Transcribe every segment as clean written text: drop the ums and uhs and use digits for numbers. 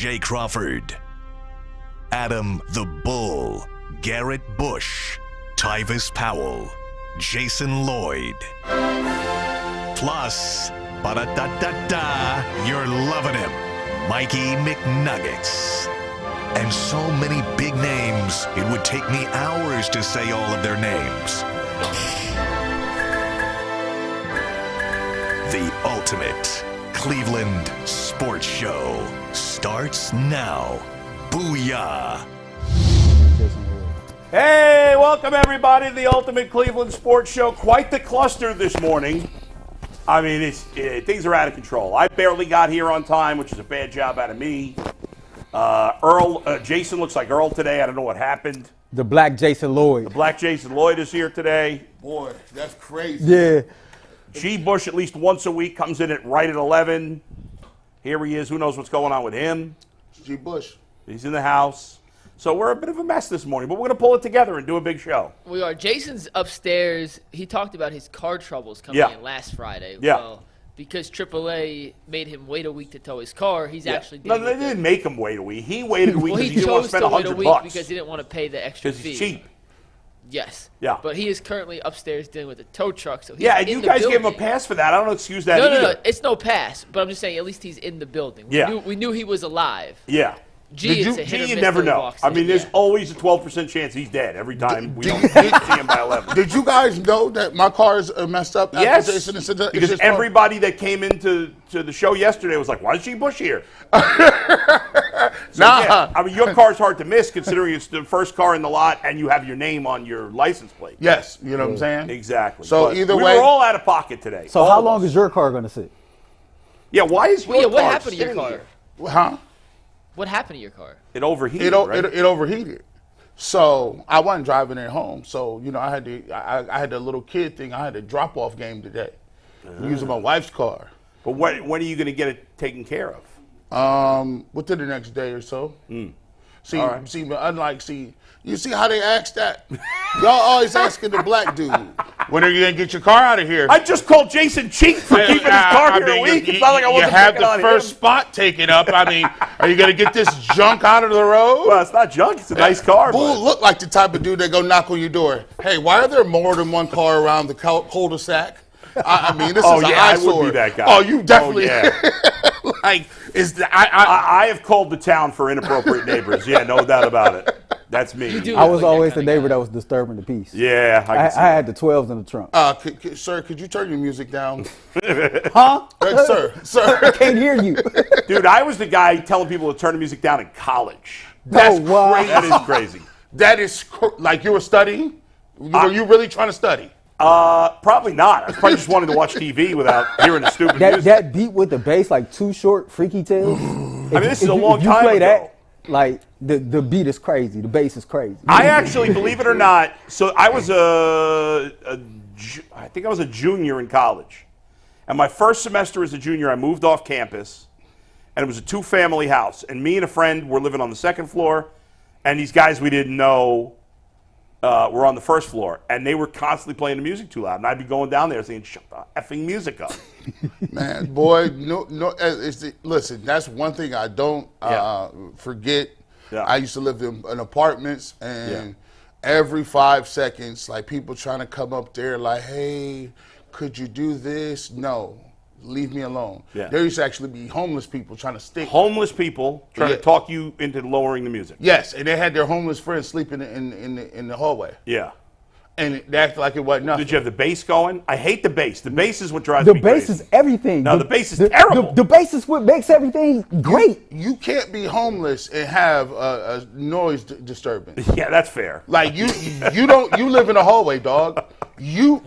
Jay Crawford, Adam the Bull, Garrett Bush, Tyvis Powell, Jason Lloyd. Plus, ba-da-da-da-da, you're loving him, Mikey McNuggets. And so many big names, it would take me hours to say all of their names. The ultimate Cleveland sports show starts now. Booyah! Hey, welcome everybody to the Ultimate Cleveland Sports Show. Quite the cluster this morning. I mean, things are out of control. I barely got here on time, which is a bad job out of me. Jason looks like Earl today. I don't know what happened. The black Jason Lloyd. The black Jason Lloyd is here today. Boy, that's crazy. Yeah. G. Bush at least once a week comes in right at 11. Here he is. Who knows what's going on with him? G. Bush. He's in the house. So we're a bit of a mess this morning, but we're going to pull it together and do a big show. We are. Jason's upstairs. He talked about his car troubles coming in last Friday. Yeah. Well, because AAA made him wait a week to tow his car, he's actually No, they didn't make him wait a week. He waited a week because he he didn't want to chose spend to wait a week $100 because he didn't want to pay the extra fee. because he's cheap. Yes. Yeah. But he is currently upstairs dealing with a tow truck. So he's Yeah, and in you the guys gave him a building. pass for that. I don't excuse that No, either. no, no. It's no pass. But I'm just saying, at least he's in the building. We knew he was alive. Yeah. G, it's a hit or you miss never till he know. walks I in. mean, there's Yeah. always a 12% chance he's dead every time we don't see him by 11. Did you guys know that my car is messed up? Yes, Jason said that because it's his car? everybody that came into the show yesterday was like, why is G. Bush here? Yeah, I mean, your car's hard to miss considering it's the first car in the lot and you have your name on your license plate. Yes, you know what I'm saying? Exactly. So But either we way- were all out of pocket today. So All how of long us. is your car going to sit? Yeah, why is your Well, yeah, what car happened to your sitting car? here? Huh? What happened to your car? It overheated, It right? overheated. So I wasn't driving it home. So, you know, I had the little kid thing. I had a drop-off game today using my wife's car. But when are you going to get it taken care of? Within the next day or so. See, All right. but you see how they ask that? Y'all always asking the black dude, when are you going to get your car out of here? I just called Jason cheap for keeping his car here a week. It's not like I wasn't You have picking on the first him. spot taken up. I mean, are you going to get this junk out of the road? Well, it's not junk. It's a nice car. Bull But look like the type of dude that go knock on your door. Hey, why are there more than one car around the cul-de-sac? I mean, this Oh, is an yeah, I eyesore. would be that guy. Oh, you definitely. Oh, yeah. Like, I have called the town for inappropriate neighbors. Yeah, no doubt about it. That's me. do. I was like that always the kinda neighbor guy. that was disturbing the peace. Yeah, I can see had the 12s in the trunk. sir, could you turn your music down? Huh? Sir. Can't hear you. that. Dude, I was the guy telling people to turn the music down in college. That's wow. crazy. That is crazy. That is like you were studying. Were you really trying to study? Probably not. I probably just wanted to watch TV without hearing the stupid music. That beat with the bass, like Too Short, Freaky Tales. this is a long time If you play ago. that, like, the beat is crazy. The bass is crazy. I actually, believe it or not, so I was I think I was a junior in college. And my first semester as a junior, I moved off campus, and it was a two-family house. And me and a friend were living on the second floor, and these guys we didn't know were on the first floor. And they were constantly playing the music too loud. And I'd be going down there saying, shut the effing music up. Man, boy, listen, that's one thing I don't forget. Yeah. I used to live in apartments, and every 5 seconds, like people trying to come up there like, hey, could you do this? No, leave me alone. Yeah. There used to actually be homeless people trying to stick. Homeless people trying to Yeah. talk you into lowering the music. Yes, and they had their homeless friends sleeping in the hallway. Yeah. And they acted like it wasn't nothing. Did you have the bass going? I hate the bass. The bass is what drives The me bass crazy. is everything. No, the bass is terrible. The bass is what makes everything great. You can't be homeless and have a noise disturbance. Yeah, that's fair. Like you live in a hallway, dog.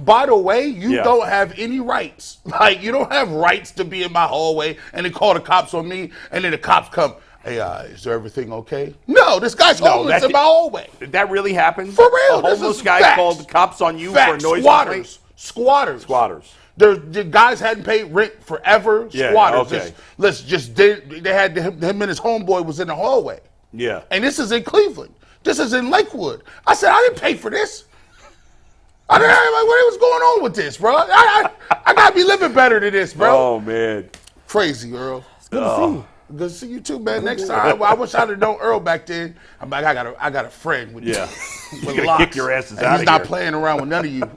By the way, you don't have any rights. Like you don't have rights to be in my hallway and then call the cops on me and then the cops come, hey, is there everything okay? No, this guy's homeless in my hallway. Did that really happen? For real, A this homeless is guy facts. called the cops on you Facts. for a noise Squatters. complaint? Squatters. The guys hadn't paid rent forever. Yeah, Squatters. okay. They had him and his homeboy was in the hallway. Yeah. And this is in Cleveland. This is in Lakewood. I said, I didn't pay for this. I didn't, like, what was going on with this, bro? I gotta be living better than this, bro. Oh man. Crazy, Earl. Good to see you. Good to see you too, man. Next time, I wish I'd have known Earl back then. I'm like, I got a friend with He's with gonna locks, kick your asses and out he's of not here. playing around with none of you.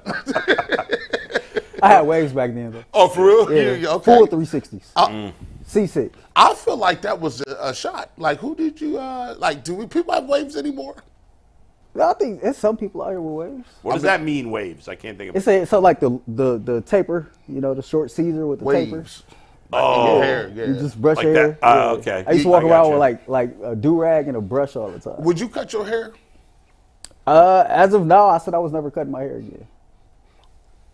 I had waves back then, though. Oh, for real? Yeah, Okay. full 360s. C6. I feel like that was a shot. Like, who did you like? Do people have waves anymore? I think it's some people out here with waves. What does that mean, waves? I can't think of It's a, so like the taper, the short Caesar with the taper. Waves. Oh. Your hair, yeah. You just brush Like your hair. that? Oh, okay. I used to walk I around gotcha. with like a do-rag and a brush all the time. Would you cut your hair? As of now, I said I was never cutting my hair again.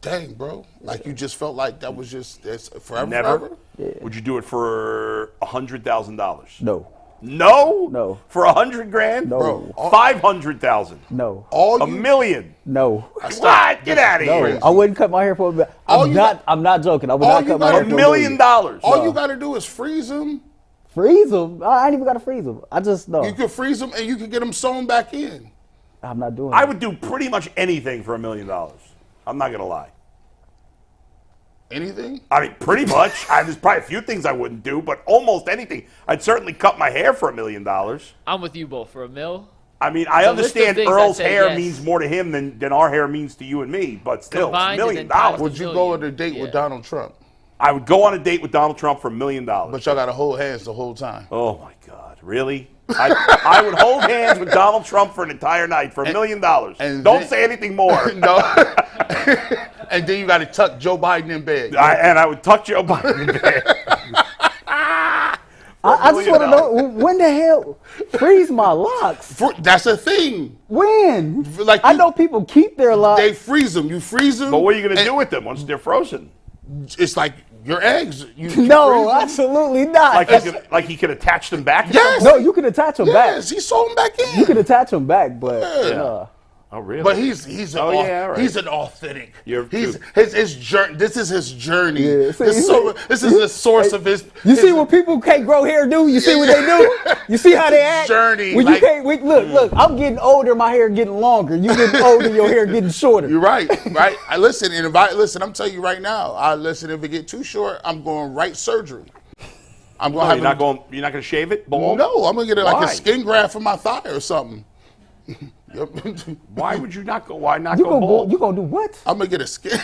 Dang, bro. Like, you just felt like that was just that's forever, Never? forever? Yeah. Would you do it for $100,000? No. No? No. For $100,000? No. Bro, 500,000. No. all A you, million. No. What? Get out of No. here. I wouldn't cut my hair for a bit. I'm not joking. I would all not you cut my gotta hair $1 for million. all you got to do is freeze them. Freeze them? I ain't even got to freeze them. I just, no. You could freeze them and you could get them sewn back in. I'm not doing I it. would do pretty much anything for $1 million. I'm not going to lie. Anything? I mean, pretty much. There's probably a few things I wouldn't do, but almost anything. I'd certainly cut my hair for $1 million. I'm with you both for $1 million. I mean, I The list of understand things Earl's I'd say hair yes. means more to him than our hair means to you and me, but still, it's $1 Combined and million. then times Would you $1 go million. on a date Yeah. with Donald Trump? I would go on a date with Donald Trump for $1 million. But y'all got to hold hands the whole time. Oh my God, really? I would hold hands with Donald Trump for an entire night for $1 million. and Don't then- say anything more. No. And then you got to tuck Joe Biden in bed. I would tuck Joe Biden in bed. I just want to know, when the hell freeze my locks? That's a thing. When? Like I you- know people keep their locks. They freeze them. You freeze them. But what are you going to do with them once they're frozen? It's like your eggs. You No, freeze them. absolutely not. Like he could attach them back? Yes. No, you can attach them Yes, back. he sold them back in. You can attach them back, but Yeah. Oh, really? But he's an Oh, yeah, all right. he's an authentic. You're He's true. his journey. This is his journey. Yeah, see, This is the source of his. you see what people can't grow hair do? You see what they do? You see how they act? Journey, When like- you can't, look, I'm getting older, my hair getting longer. You getting older, your hair getting shorter. You're right, right. I listen, and I'm telling you right now. If it get too short, I'm going right surgery. I'm going. You're not going to shave it? Bald? No, I'm gonna get like Why? a skin graft for my thigh or something. Why would you not go? Why not You go gonna bald? you gonna do what? I'm gonna get a skin.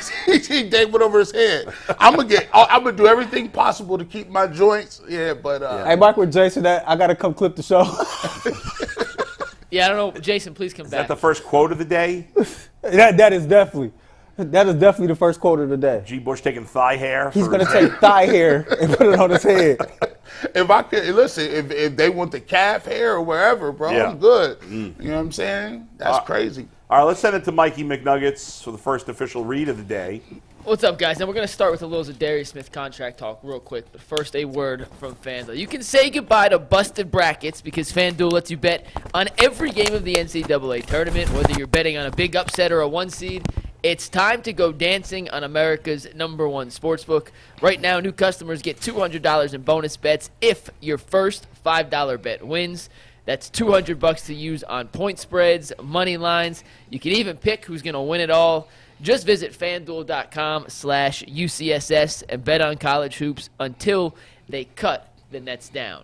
Dave went over his head. I'm gonna do everything possible to keep my joints. Yeah, but Hey, Mike with Jason, I gotta come clip the show. Yeah, I don't know. Jason, please come Is back. that the first quote of the day? that is definitely the first quote of the day. G. Bush taking thigh hair? He's for- gonna take thigh hair and put it on his head. if I could listen, if they want the calf hair or wherever, bro, Yeah. I'm good. You know what I'm saying? That's crazy. All right, let's send it to Mikey McNuggets for the first official read of the day. What's up, guys? Now we're going to start with a little Zadarius Smith contract talk real quick. But first, a word from FanDuel. You can say goodbye to busted brackets because FanDuel lets you bet on every game of the NCAA tournament, whether you're betting on a big upset or a one seed. It's time to go dancing on America's #1 sportsbook. Right now, new customers get $200 in bonus bets if your first $5 bet wins. That's $200 to use on point spreads, money lines. You can even pick who's going to win it all. Just visit FanDuel.com/UCSS and bet on college hoops until they cut the nets down.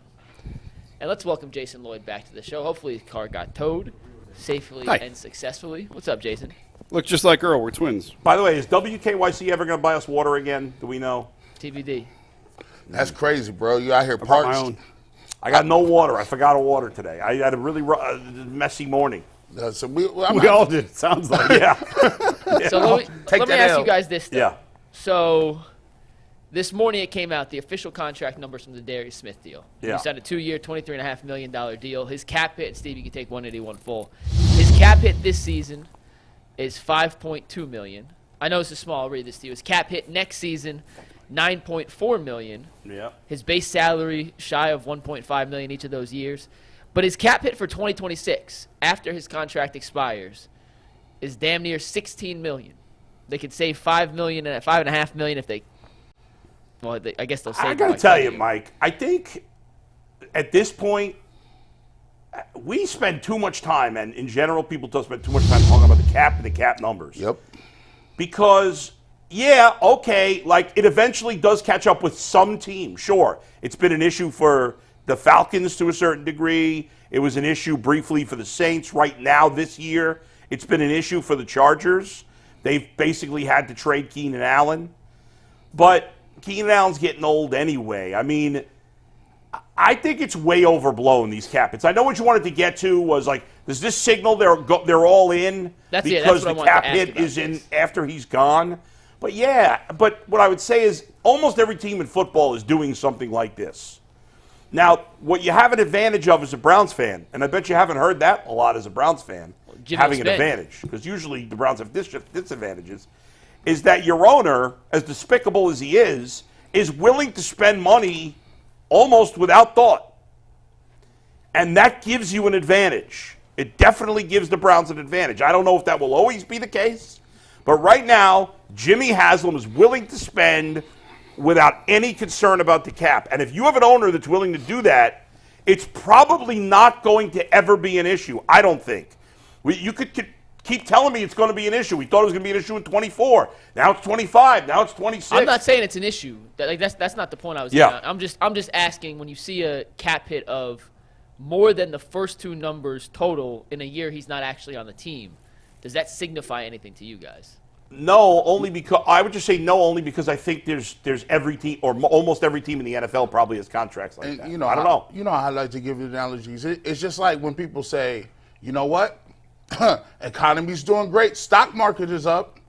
And let's welcome Jason Lloyd back to the show. Hopefully his car got towed safely Hi. and successfully. What's up, Jason? Look just like Earl. We're twins. By the way, is WKYC ever going to buy us water again? Do we know? TBD. That's crazy, bro. You out here Brought my parched. own. I got no water. I forgot a water today. I had a really messy morning. So We all did. It sounds like. Yeah. So let Take me that ask L. you guys this, though. Yeah. So this morning it came out, the official contract numbers from the Darius Smith deal. Yeah. He signed a 2-year, $23.5 million deal. His cap hit, Steve, you can take 181 full. His cap hit this season is $5.2 million. I know it's a small. I'll read this to you. His cap hit next season, $9.4 million. Yeah. His base salary shy of $1.5 million each of those years. But his cap hit for 2026, after his contract expires, is damn near $16 million. They could save $5 million and $5.5 million if they. Well, I guess they'll save. I got to like tell $5 you, million. Mike, I think at this point, we spend too much time, and in general, people don't spend too much time talking about the cap and the cap numbers. Yep. Because, yeah, okay, like it eventually does catch up with some teams. Sure, it's been an issue for the Falcons to a certain degree. It was an issue briefly for the Saints. Right now, this year, it's been an issue for the Chargers. They've basically had to trade Keenan Allen. But Keenan Allen's getting old anyway. I mean, I think it's way overblown, these cap hits. I know what you wanted to get to was like, does this signal they're all in because the cap hit is in after he's gone? But yeah, but what I would say is almost every team in football is doing something like this. Now, what you have an advantage of as a Browns fan, and I bet you haven't heard that a lot as a Browns fan, having an advantage, because usually the Browns have disadvantages, is that your owner, as despicable as he is willing to spend money almost without thought. And that gives you an advantage. It definitely gives the Browns an advantage. I don't know if that will always be the case, but right now, Jimmy Haslam is willing to spend without any concern about the cap. And if you have an owner that's willing to do that, it's probably not going to ever be an issue, I don't think. You could keep telling me it's going to be an issue. We thought it was going to be an issue in 24. Now it's 25. Now it's 26. I'm not saying it's an issue. That's not the point I was getting at. I'm just asking, when you see a cap hit of more than the first two numbers total in a year he's not actually on the team, does that signify anything to you guys? No, only because I would just say no, only because I think there's every team or almost every team in the NFL probably has contracts like that. You know, I don't know. You know how I like to give you analogies. It's just like when people say, you know what, economy's doing great, stock market is up.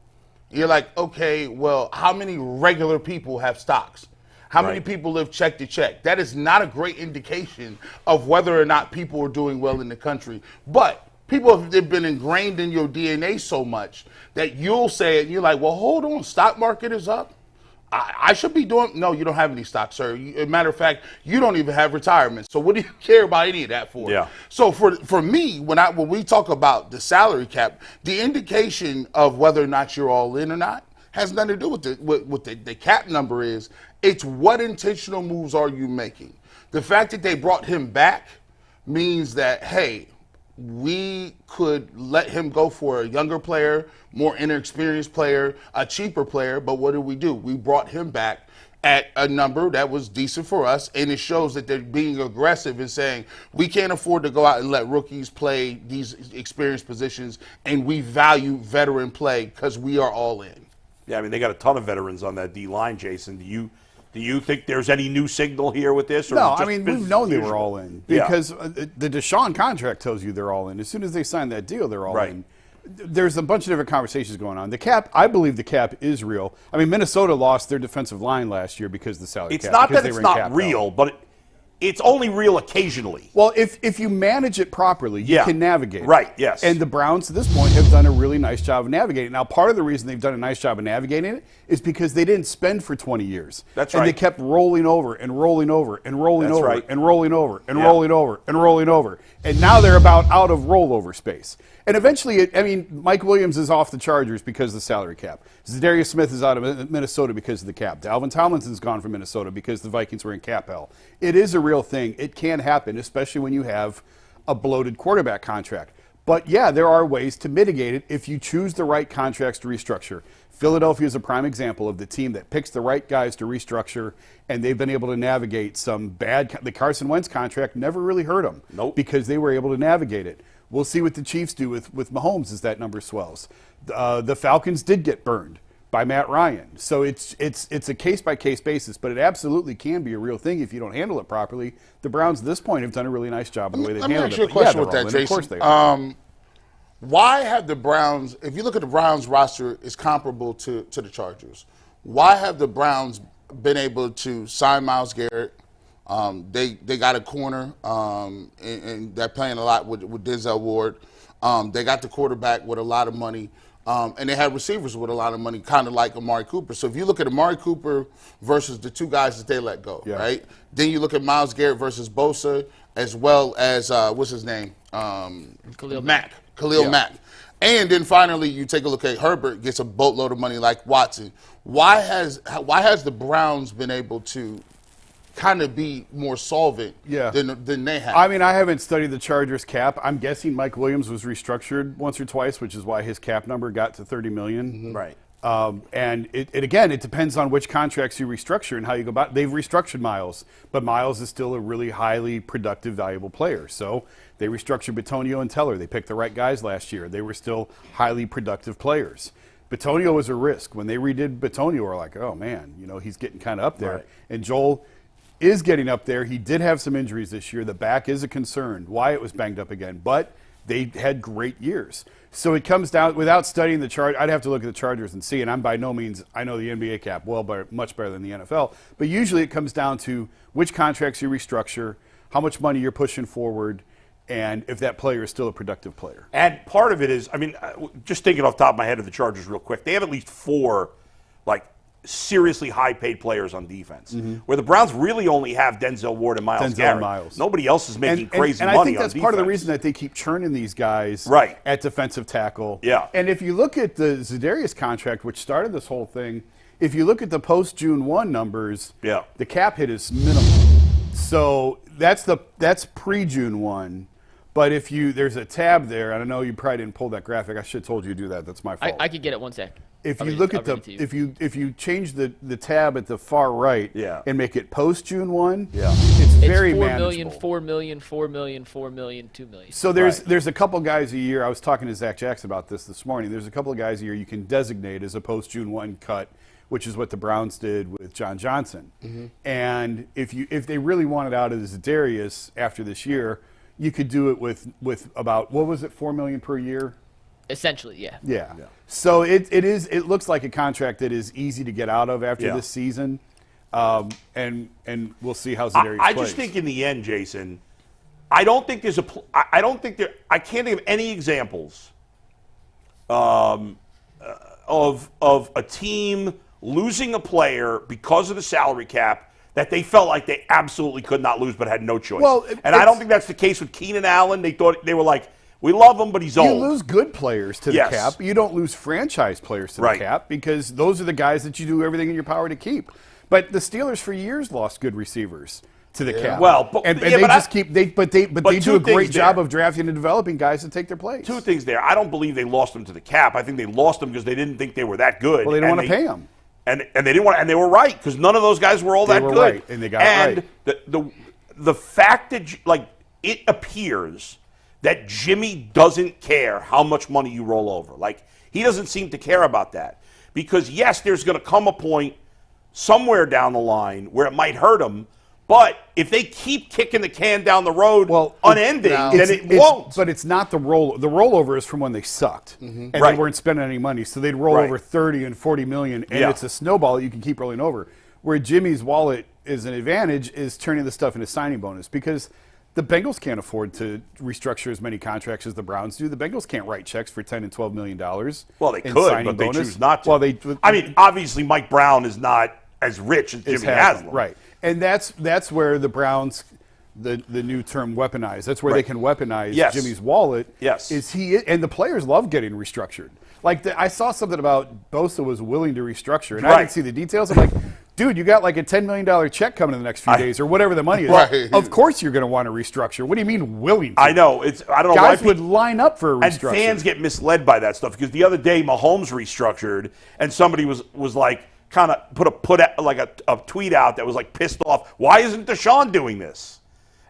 You're like, okay, well, how many regular people have stocks? How many people live check to check? That is not a great indication of whether or not people are doing well in the country. But people have been ingrained in your DNA so much that you'll say it and you're like, well, hold on, stock market is up. I should be doing, no, you don't have any stocks, sir. As a matter of fact, you don't even have retirement. So what do you care about any of that for? Yeah. So for me, when we talk about the salary cap, the indication of whether or not you're all in or not has nothing to do with the cap number is, it's what intentional moves are you making. The fact that they brought him back means that, hey, we could let him go for a younger player, more inexperienced player, a cheaper player, but what did we do? We brought him back at a number that was decent for us, and it shows that they're being aggressive and saying, we can't afford to go out and let rookies play these experienced positions, and we value veteran play because we are all in. Yeah, I mean, they got a ton of veterans on that D-line, Jason. Do you think there's any new signal here with this? Or no, I mean, we've known they were all in because the Deshaun contract tells you they're all in. As soon as they sign that deal, they're all in. There's a bunch of different conversations going on. The cap, I believe the cap is real. I mean, Minnesota lost their defensive line last year because of the salary cap. It's not that it's not real, but it's only real occasionally. Well, if you manage it properly, you can navigate it. Right, yes. And the Browns, at this point, have done a really nice job of navigating it. Now, part of the reason they've done a nice job of navigating it is because they didn't spend for 20 years. That's right. And they kept rolling over and rolling over and rolling over right. and rolling over and rolling over and rolling over. And now they're about out of rollover space. And eventually, I mean, Mike Williams is off the Chargers because of the salary cap. Zadarius Smith is out of Minnesota because of the cap. Dalvin Tomlinson's gone from Minnesota because the Vikings were in cap hell. It is a real thing. It can happen, especially when you have a bloated quarterback contract. But, yeah, there are ways to mitigate it if you choose the right contracts to restructure. Philadelphia is a prime example of the team that picks the right guys to restructure, and they've been able to navigate some bad – the Carson Wentz contract never really hurt them because they were able to navigate it. We'll see what the Chiefs do with Mahomes as that number swells. The Falcons did get burned by Matt Ryan. So it's a case-by-case basis, but it absolutely can be a real thing if you don't handle it properly. The Browns at this point have done a really nice job in the way they've handled it. Let me ask you a question with that, Jason. Of course they are. Why have the Browns, if you look at the Browns roster, it's comparable to the Chargers. Why have the Browns been able to sign Myles Garrett? They got a corner, and they're playing a lot with Denzel Ward. They got the quarterback with a lot of money, and they had receivers with a lot of money, kind of like Amari Cooper. So if you look at Amari Cooper versus the two guys that they let go, right? Then you look at Myles Garrett versus Bosa, as well as, what's his name? Khalil Mack. And then finally, you take a look at Herbert, gets a boatload of money like Watson. Why has the Browns been able to kind of be more solvent than they have? I mean, I haven't studied the Chargers cap. I'm guessing Mike Williams was restructured once or twice, which is why his cap number got to $30 million. Right. And it depends on which contracts you restructure and how you go about it. They've restructured Miles, but Miles is still a really highly productive, valuable player. So they restructured Bitonio and Teller. They picked the right guys last year. They were still highly productive players. Bitonio was a risk. When they redid Bitonio, we're like, oh, man, he's getting kind of up there. Right. And Joel is getting up there. He did have some injuries this year. The back is a concern. Wyatt was banged up again. But they had great years. So it comes down, without studying the chart, I'd have to look at the Chargers and see, and I'm by no means, I know the NBA cap much better than the NFL, but usually it comes down to which contracts you restructure, how much money you're pushing forward, and if that player is still a productive player. And part of it is, just thinking off the top of my head of the Chargers real quick, they have at least 4, seriously high-paid players on defense, where the Browns really only have Denzel Ward and Myles Garrett. Nobody else is making crazy money on defense. And I think that's part of the reason that they keep churning these guys at defensive tackle. Yeah. And if you look at the Za'Darius contract, which started this whole thing, if you look at the post-June 1 numbers, the cap hit is minimal. So that's pre-June 1. But if there's a tab there, and I know you probably didn't pull that graphic. I should have told you to do that. That's my fault. I could get it 1 sec. If you look at if you change the tab at the far right and make it post June 1, it's very manageable. 4 million, 4 million, 4 million, 2 million. So there's a couple guys a year. I was talking to Zach Jackson about this morning. There's a couple of guys a year you can designate as a post June 1 cut, which is what the Browns did with John Johnson. And if they really wanted out of Za'Darius after this year, you could do it with about, what was it, $4 million per year? Essentially, yeah. Yeah. So it looks like a contract that is easy to get out of after this season, and we'll see how Za'Darius plays. I just think in the end, Jason, I can't think of any examples of a team losing a player because of the salary cap that they felt like they absolutely could not lose but had no choice. Well, I don't think that's the case with Keenan Allen. They thought, they were like, we love him, but he's old. You lose good players to the cap. You don't lose franchise players to the cap, because those are the guys that you do everything in your power to keep. But the Steelers for years lost good receivers to the cap. Well, they do a great job of drafting and developing guys to take their place. 2 things there. I don't believe they lost them to the cap. I think they lost them because they didn't think they were that good. Well, they didn't want to pay them. And they didn't want, and they were right, because none of those guys were all that good. Right, and they got it right. The fact that it appears that Jimmy doesn't care how much money you roll over. He doesn't seem to care about that. Because, yes, there's going to come a point somewhere down the line where it might hurt him, but if they keep kicking the can down the road unending, then it won't. But it's not the roll. The rollover is from when they sucked, and they weren't spending any money. So they'd roll over 30 and 40 million, and it's a snowball that you can keep rolling over. Where Jimmy's wallet is an advantage is turning the stuff into signing bonus, because the Bengals can't afford to restructure as many contracts as the Browns do. The Bengals can't write checks for $10 and $12 million. Well, they could, but they choose not to. Well, obviously, Mike Brown is not as rich as Jimmy Haslam. Right. And that's where the Browns, the new term weaponize, that's where they can weaponize Jimmy's wallet. Yes. And the players love getting restructured. I saw something about Bosa was willing to restructure, and I didn't see the details. I'm like, dude, you got a $10 million check coming in the next few days, or whatever the money is. Right. Of course you're going to want to restructure. What do you mean willing to? I know. I don't know why. Guys why would line up for a restructure. And fans get misled by that stuff, because the other day Mahomes restructured, and somebody was kind of put a tweet out that was pissed off. Why isn't Deshaun doing this?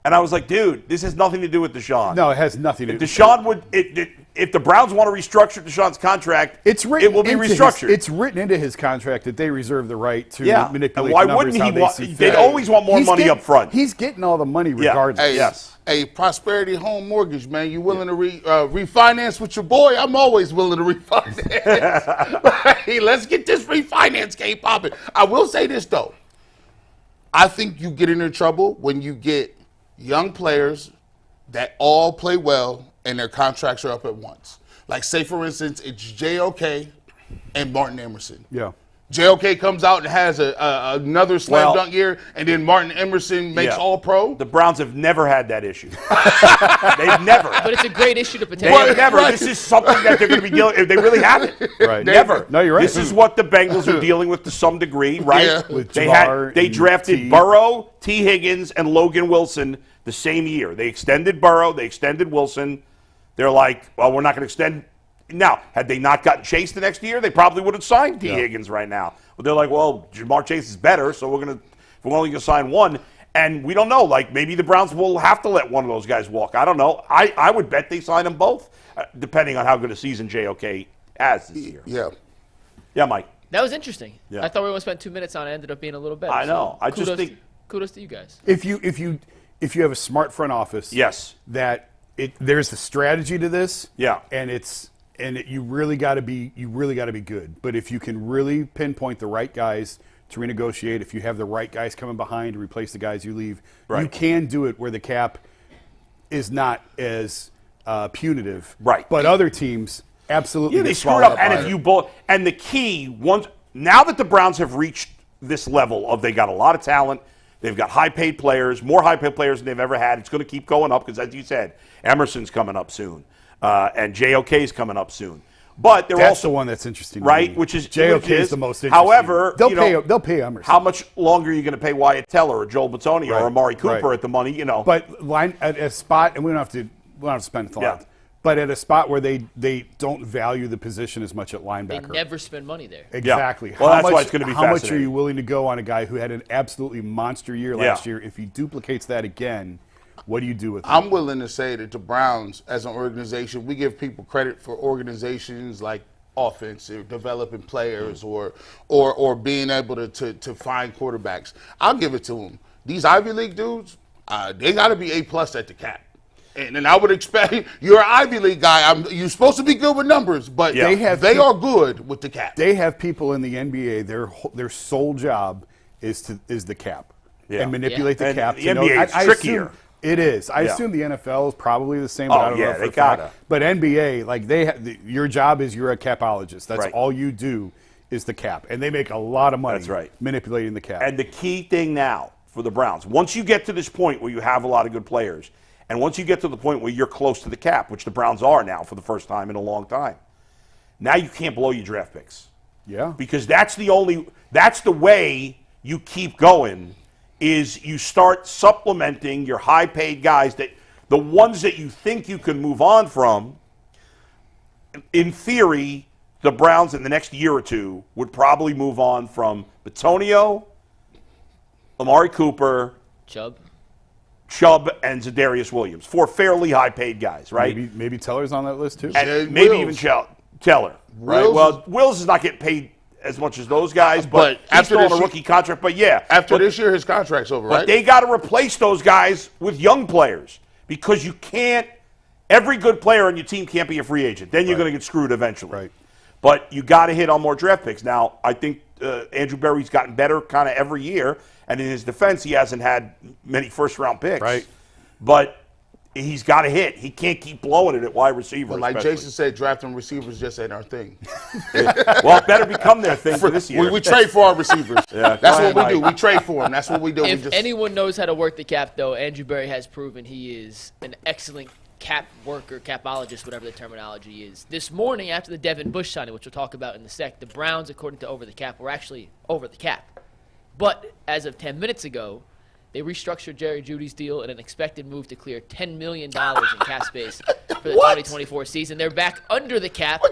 And I was like, dude, this has nothing to do with Deshaun. No, it has nothing to do with Deshaun. If the Browns want to restructure Deshaun's contract, it will be restructured. It's written into his contract that they reserve the right to manipulate and why the numbers wouldn't he how they see fit. They'd always want more money up front. He's getting all the money regardless. Hey, Prosperity Home Mortgage, man. You willing to refinance with your boy? I'm always willing to refinance. Hey, let's get this refinance game popping. I will say this, though. I think you get into trouble when you get young players that all play well and their contracts are up at once. Say, for instance, it's JOK and Martin Emerson. Yeah. JOK comes out and has another slam dunk year, and then Martin Emerson makes All-Pro. The Browns have never had that issue. They've never. But it's a great issue to potentially. They've never. This is something that they're going to be dealing with. They really haven't. Right. Never. No, you're right. This is what the Bengals are dealing with to some degree, right? Yeah. With they drafted Burrow, T. Higgins, and Logan Wilson the same year. They extended Burrow. They extended Wilson. They're like, well, we're not going to extend Now, had they not gotten Chase the next year, they probably would have signed D. Higgins right now. But they're like, well, Jamar Chase is better, so we're only going to sign one. And we don't know. Like, maybe the Browns will have to let one of those guys walk. I don't know. I would bet they sign them both, depending on how good a season JOK has this year. Yeah. Yeah, Mike. That was interesting. Yeah. I thought we were going to spend 2 minutes on it. It ended up being a little better. I know. So I just think kudos to you guys. If you have a smart front office, yes, that there's a strategy to this, yeah, and you really got to be good. But if you can really pinpoint the right guys to renegotiate, if you have the right guys coming behind to replace the guys you leave, you can do it where the cap is not as punitive. Right. But other teams absolutely they screwed up. And if you and the key now that the Browns have reached this level of they got a lot of talent, they've got high-paid players, more high-paid players than they've ever had. It's going to keep going up because, as you said, Emerson's coming up soon, and JOK's coming up soon. But that's also the one that's interesting, right? Which is JOK is the most interesting. However, they'll pay Emerson. How much longer are you going to pay Wyatt Teller or Joel Bitonio or Amari Cooper at the money? But line at a spot, and we don't have to spend a lot. But at a spot where they don't value the position as much at linebacker. They never spend money there. Exactly. Yeah. Well, that's why it's going to be How much fascinating. are you willing to go on a guy who had an absolutely monster year last year? If he duplicates that again, what do you do with him? I'm willing to say that the Browns, as an organization, we give people credit for organizations like offense or developing players or being able to find quarterbacks. I'll give it to them. These Ivy League dudes, they got to be A+ at the cap. And I would expect you're an Ivy League guy. You're supposed to be good with numbers, but they are good with the cap. They have people in the NBA. Their sole job is the cap and manipulate the cap. The NBA is trickier. It is. I assume the NFL is probably the same. But I don't know for a fact. But NBA, your job is you're a capologist. That's all you do is the cap, and they make a lot of money. That's right. Manipulating the cap. And the key thing now for the Browns, once you get to this point where you have a lot of good players. And once you get to the point where you're close to the cap, which the Browns are now for the first time in a long time, now you can't blow your draft picks. Yeah. Because that's the way you keep going, is you start supplementing your high-paid guys, that the ones that you think you can move on from. In theory, the Browns in the next year or two would probably move on from Bitonio, Amari Cooper, Chubb and Zadarius Williams, 4 fairly high-paid guys, right? Maybe Teller's on that list too. And maybe even Teller, right? Well, Wills is not getting paid as much as those guys, but he's still on a rookie contract. But after this year, his contract's over, right? But they got to replace those guys with young players, because you can't. Every good player on your team can't be a free agent. Then you're going to get screwed eventually. Right. But you got to hit on more draft picks. Now, I think Andrew Berry's gotten better kind of every year. And in his defense, he hasn't had many first-round picks. Right. But he's got to hit. He can't keep blowing it at wide receiver. But like Jason said, drafting receivers just ain't our thing. Well, it better become their thing for this year. We trade for our receivers. That's what we do. We trade for them. That's what we do. If anyone knows how to work the cap, though, Andrew Berry has proven he is an excellent cap worker, capologist, whatever the terminology is. This morning, after the Devin Bush signing, which we'll talk about in a sec, the Browns, according to Over the Cap, were actually over the cap. But as of 10 minutes ago, they restructured Jerry Jeudy's deal in an expected move to clear $10 million in cap space for the 2024 season. They're back under the cap,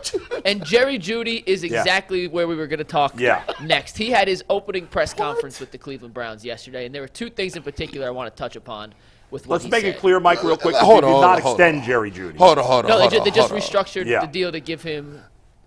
and Jerry Jeudy is exactly where we were going to talk next. He had his opening press conference with the Cleveland Browns yesterday, and there were 2 things in particular I want to touch upon with what Let's make it clear, Mike, real quick. Hold They on, did not hold extend on. Jerry Jeudy. Hold on. No, they just restructured the deal to give him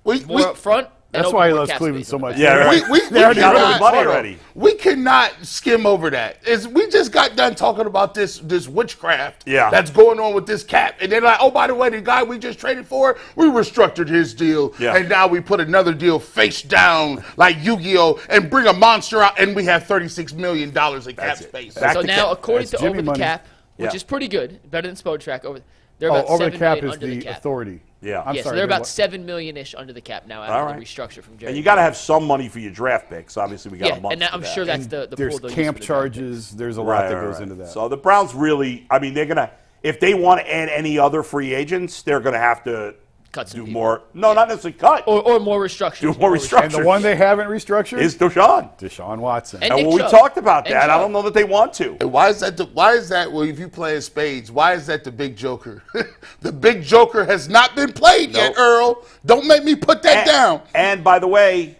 more up front. That's why he loves Cleveland so much. Yeah, right. We got rid of money already. We cannot skim over that. We just got done talking about this witchcraft that's going on with this cap. And they're like, oh, by the way, the guy we just traded for, we restructured his deal. Yeah. And now we put another deal face down like Yu-Gi-Oh! And bring a monster out, and we have $36 million in cap space. So now, according to Over the Cap, which is pretty good, better than Spotrac, they're about Over $7 the Cap million is under the cap. authority. Yeah. So they're about $7 million-ish under the cap now after the restructure from Jerry. And you got to have some money for your draft picks. Obviously, we got a month. And I'm sure that's the there's pool camp charges. There's a lot that goes into that. So the Browns really, I mean, they're gonna, if they want to add any other free agents, they're gonna have to cut some do people. more. No, not necessarily cut. Or more restructuring. Do more restructuring. And the one they haven't restructured is Deshaun. Deshaun Watson. And And Nick we Chubb. talked about And that. I Chubb. don't know that they want to. And why is that? Well, if you play in spades, why is that the big joker? The big joker has not been played yet, Nope. Earl. Don't make me put that down. And by the way,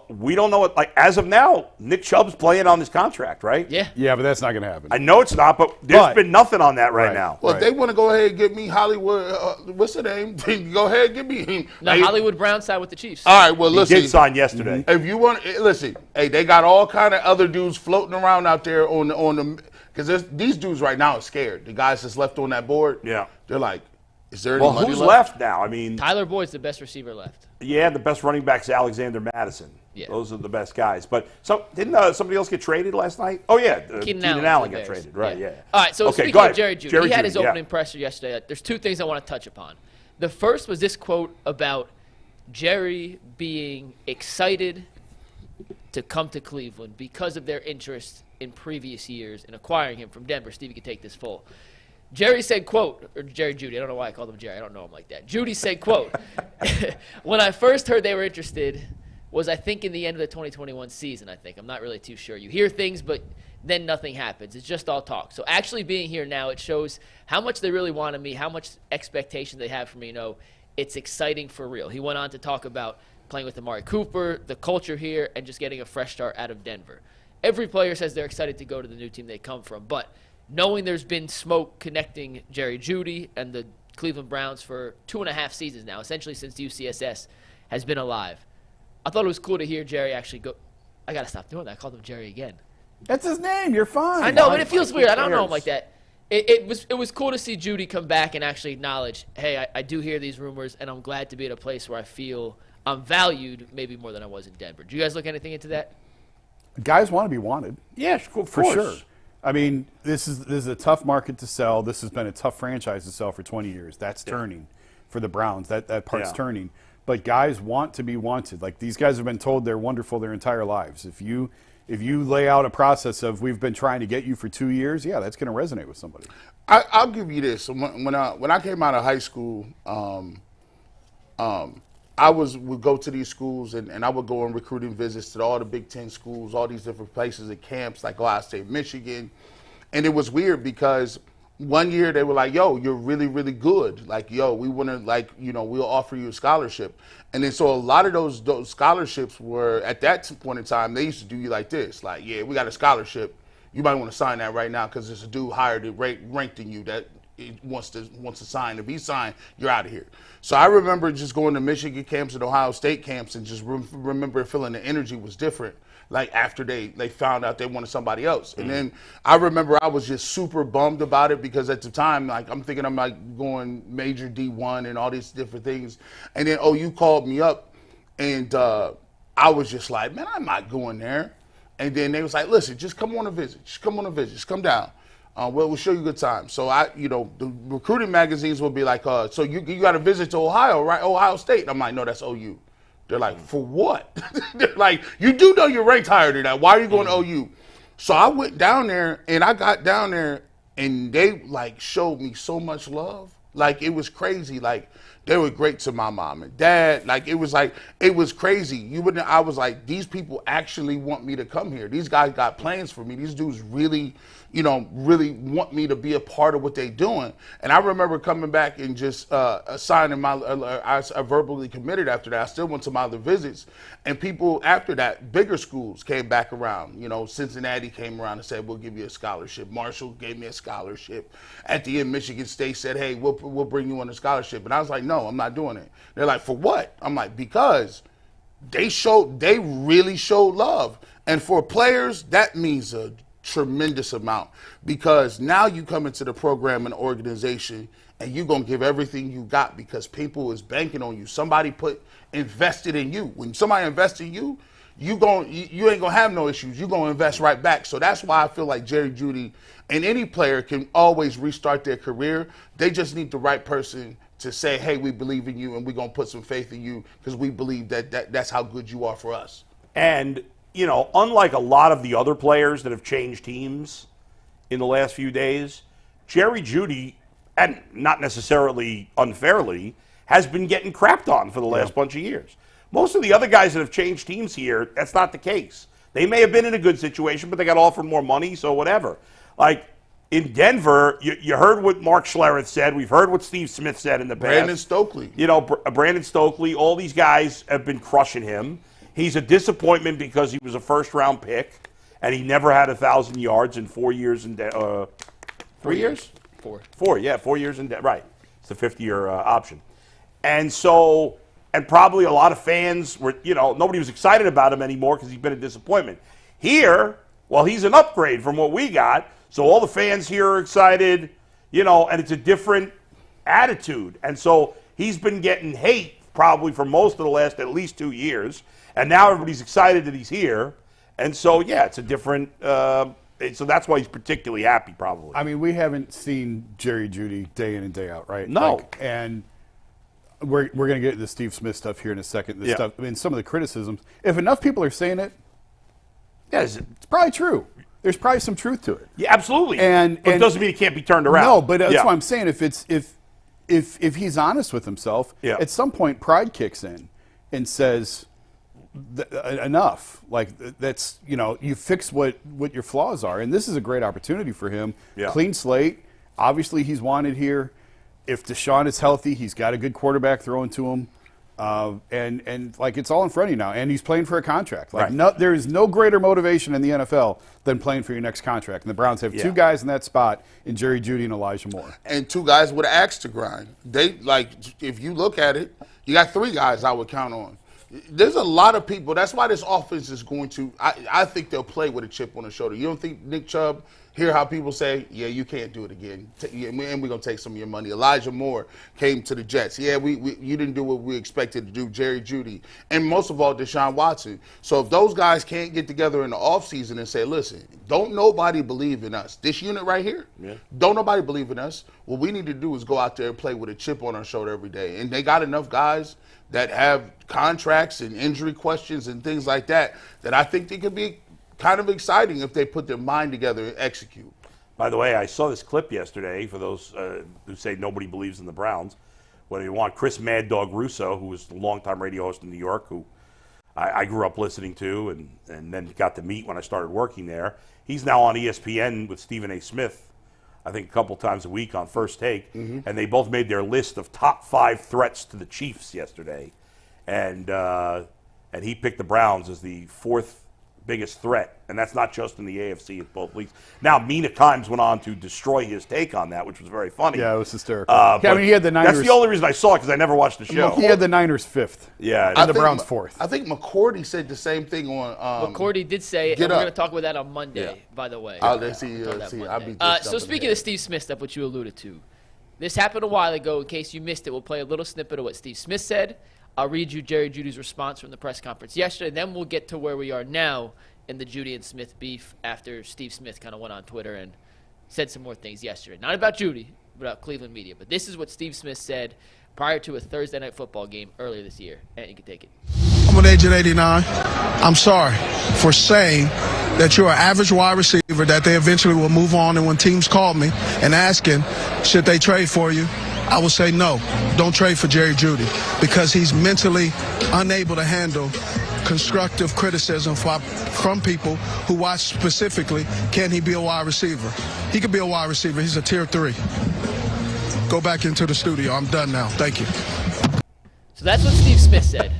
we don't know what. Like as of now, Nick Chubb's playing on this contract, right? Yeah. Yeah, but that's not going to happen. I know it's not, but there's But- been nothing on that right Right. now. Well, if they want to go ahead and get me Hollywood, what's the name? Go ahead and get me. No, Hey, Hollywood Brown side with the Chiefs. All right, well, He listen. did sign yesterday. If you want, listen. Hey, they got all kind of other dudes floating around out there on the because these dudes right now are scared. The guys that's left on that board. Yeah. They're like, is there any Well, money who's left now? I mean, Tyler Boyd's the best receiver left. yeah, the best running back's Alexander Madison. Yeah. Those are the best guys. But didn't somebody else get traded last night? Oh yeah, Keenan Allen Allen got to the Bears. traded. Right. Yeah. All right. So Okay, speaking go of ahead. Jerry Jeudy, he had his Jeudy, yeah. opening presser yesterday. There's two things I want to touch upon. The first was this quote about Jerry being excited to come to Cleveland because of their interest in previous years in acquiring him from Denver. Stevie can take this full. Jerry said, quote, or Jerry Jeudy, I don't know why I called him Jerry. I don't know him like that. Jeudy said, quote, when I first heard they were interested was, I think, in the end of the 2021 season, I think. I'm not really too sure. You hear things, but then nothing happens. It's just all talk. So actually being here now, it shows how much they really wanted me, how much expectation they have for me. You know, it's exciting for real. He went on to talk about playing with Amari Cooper, the culture here, and just getting a fresh start out of Denver. Every player says they're excited to go to the new team they come from, but knowing there's been smoke connecting Jerry Jeudy and the Cleveland Browns for 2.5 seasons now, essentially since UCSS has been alive, I thought it was cool to hear Jerry actually go. I got to stop doing that. I called him Jerry again. That's his name. You're fine. I know, but it feels weird. I don't know him cares? like that. It was cool to see Jeudy come back and actually acknowledge, hey, I do hear these rumors, and I'm glad to be at a place where I feel I'm valued maybe more than I was in Denver. Do you guys look anything into that? Guys want to be wanted. Yeah, For course. sure. I mean, this is a tough market to sell. This has been a tough franchise to sell for 20 years. That's turning for the Browns. That part's Yeah. turning. But guys want to be wanted. Like, these guys have been told they're wonderful their entire lives. If you lay out a process of, we've been trying to get you for 2 years, yeah, that's going to resonate with somebody. I'll give you this. When I came out of high school, I would go to these schools and I would go on recruiting visits to all the Big Ten schools, all these different places and camps like Ohio State, Michigan. And it was weird because one year they were like, yo, you're really, really good. Like, yo, we want to, like, you know, we'll offer you a scholarship. And then so a lot of those scholarships were, at that point in time, they used to do you like this. Like, yeah, we got a scholarship. You might want to sign that right now because there's a dude higher ranked than you that wants to sign. If he signed, you're out of here. So I remember just going to Michigan camps and Ohio State camps and just remember feeling the energy was different. Like after they found out they wanted somebody else. And then I remember I was just super bummed about it because at the time, like I'm thinking I'm like going major D1 and all these different things. And then OU called me up and I was just like, man, I'm not going there. And then they was like, listen, just come on a visit. Just come on a visit. Just come down. We'll show you a good time. So the recruiting magazines will be like, so you got to visit to Ohio, right? Ohio State. And I'm like, no, that's OU. They're like, for what? They're like, you do know you're ranked higher than that. Why are you going to OU? So I went down there and I got down there and they like showed me so much love. Like it was crazy. Like they were great to my mom and dad. Like it was crazy. I was like, these people actually want me to come here. These guys got plans for me. These dudes really want me to be a part of what they're doing. And I remember coming back and just signing I verbally committed after that. I still went to my other visits. And people after that, bigger schools came back around. You know, Cincinnati came around and said, we'll give you a scholarship. Marshall gave me a scholarship. At the end, Michigan State said, hey, we'll bring you on a scholarship. And I was like, no, I'm not doing it. They're like, for what? I'm like, because they really showed love. And for players, that means a tremendous amount because now you come into the program and organization and you're going to give everything you got because people is banking on you. Somebody invested in you. When somebody invests in you, you ain't going to have no issues. You're going to invest right back. So that's why I feel like Jerry Jeudy and any player can always restart their career. They just need the right person to say, hey, we believe in you and we're going to put some faith in you because we believe that's how good you are for us. And you know, unlike a lot of the other players that have changed teams in the last few days, Jerry Jeudy, and not necessarily unfairly, has been getting crapped on for the last bunch of years. Most of the other guys that have changed teams here, that's not the case. They may have been in a good situation, but they got offered more money, so whatever. Like, in Denver, you heard what Mark Schlereth said. We've heard what Steve Smith said in the past. Brandon Stokely. You know, Brandon Stokely, all these guys have been crushing him. He's a disappointment because he was a first-round pick, and he never had 1,000 yards in 4 years. 3 years? 4. 4, yeah, 4 years. Right. It's the fifth-year option. And so, and probably a lot of fans were, you know, nobody was excited about him anymore because he's been a disappointment. Here, well, he's an upgrade from what we got, so all the fans here are excited, you know, and it's a different attitude. And so he's been getting hate probably for most of the last at least 2 years, and now everybody's excited that he's here. And so, yeah, it's a different so that's why he's particularly happy probably. I mean, we haven't seen Jerry Jeudy day in and day out, right? No. And we're going to get to the Steve Smith stuff here in a second. This stuff, I mean, some of the criticisms. If enough people are saying it, yeah, it's probably true. There's probably some truth to it. Yeah, absolutely. But it doesn't mean it can't be turned around. No, but that's what I'm saying. If he's honest with himself, at some point pride kicks in and says, enough. Like, that's, you know, you fix what your flaws are. And this is a great opportunity for him. Yeah. Clean slate. Obviously, he's wanted here. If Deshaun is healthy, he's got a good quarterback throwing to him. And like, it's all in front of you now. And he's playing for a contract. Like, there is no greater motivation in the NFL than playing for your next contract. And the Browns have two guys in that spot in Jerry Jeudy and Elijah Moore. And 2 guys with an axe to grind. They, like, if you look at it, you got 3 guys I would count on. There's a lot of people. That's why this offense is going to – I think they'll play with a chip on the shoulder. You don't think Nick Chubb – hear how people say, yeah, you can't do it again, and we're going to take some of your money. Elijah Moore came to the Jets. Yeah, you didn't do what we expected to do. Jerry Jeudy. And most of all, Deshaun Watson. So if those guys can't get together in the offseason and say, listen, don't nobody believe in us. This unit right here, don't nobody believe in us. What we need to do is go out there and play with a chip on our shoulder every day. And they got enough guys that have contracts and injury questions and things like that I think they could be kind of exciting if they put their mind together and execute. By the way, I saw this clip yesterday for those who say nobody believes in the Browns. Whether you want Chris Mad Dog Russo, who was the longtime radio host in New York, who I grew up listening to and then got to meet when I started working there. He's now on ESPN with Stephen A. Smith, I think a couple times a week on First Take. And they both made their list of top 5 threats to the Chiefs yesterday. And he picked the Browns as the 4th biggest threat, and that's not just in the AFC, it's both leagues. Now, Mina Kimes went on to destroy his take on that, which was very funny. Yeah, it was hysterical. I mean, he had the Niners. That's the only reason I saw it, because I never watched the show. He had the Niners 5th. Yeah, and the Browns 4th. I think McCourty said the same thing on. McCourty did say, and we're going to talk about that on Monday, by the way. Let's see. So speaking of Steve Smith stuff, which you alluded to, this happened a while ago. In case you missed it, we'll play a little snippet of what Steve Smith said. I'll read you Jerry Jeudy's response from the press conference yesterday, then we'll get to where we are now in the Jeudy and Smith beef after Steve Smith kind of went on Twitter and said some more things yesterday. Not about Jeudy, but about Cleveland media. But this is what Steve Smith said prior to a Thursday night football game earlier this year. And you can take it. I'm on Agent 89. I'm sorry for saying that you're an average wide receiver, that they eventually will move on. And when teams call me and asking, should they trade for you, I will say no, don't trade for Jerry Jeudy, because he's mentally unable to handle constructive criticism from people who watch specifically, can he be a wide receiver? He could be a wide receiver. He's a tier 3. Go back into the studio. I'm done now. Thank you. So that's what Steve Smith said.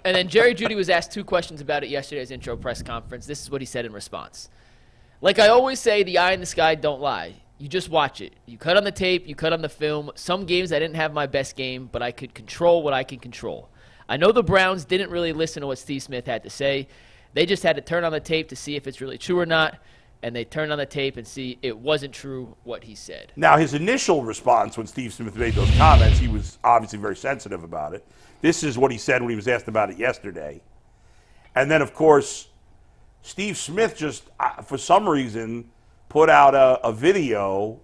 And then Jerry Jeudy was asked 2 questions about it yesterday's intro press conference. This is what he said in response. Like I always say, the eye in the sky don't lie. You just watch it. You cut on the tape, you cut on the film. Some games I didn't have my best game, but I could control what I can control. I know the Browns didn't really listen to what Steve Smith had to say. They just had to turn on the tape to see if it's really true or not, and they turned on the tape and see it wasn't true what he said. Now, his initial response when Steve Smith made those comments, he was obviously very sensitive about it. This is what he said when he was asked about it yesterday. And then, of course, Steve Smith just, for some reason, put out a video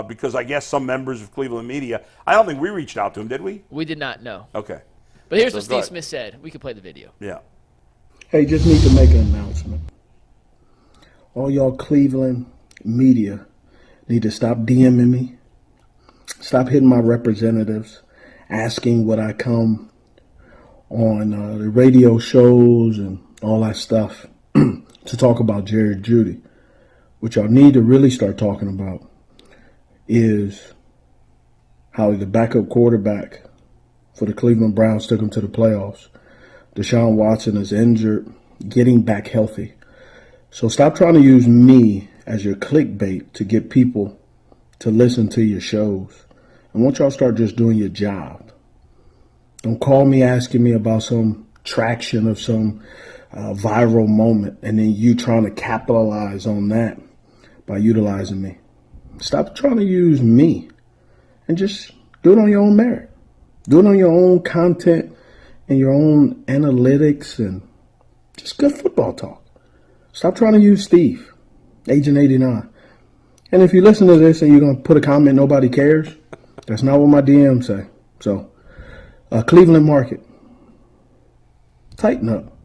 because I guess some members of Cleveland media, I don't think we reached out to him, did we? We did not, no. Okay. But here's what Steve Smith said. We can play the video. Yeah. Hey, just need to make an announcement. All y'all Cleveland media need to stop DMing me, stop hitting my representatives, asking would I come on the radio shows and all that stuff to talk about Jerry Jeudy. What y'all need to really start talking about is how the backup quarterback for the Cleveland Browns took him to the playoffs. Deshaun Watson is injured, getting back healthy. So stop trying to use me as your clickbait to get people to listen to your shows. I want y'all to start just doing your job. Don't call me asking me about some traction of some viral moment and then you trying to capitalize on that by utilizing me. Stop trying to use me and just do it on your own merit. Do it on your own content and your own analytics and just good football talk. Stop trying to use Steve, Agent 89. And if you listen to this and you're going to put a comment nobody cares, that's not what my DMs say. So, Cleveland market, tighten up.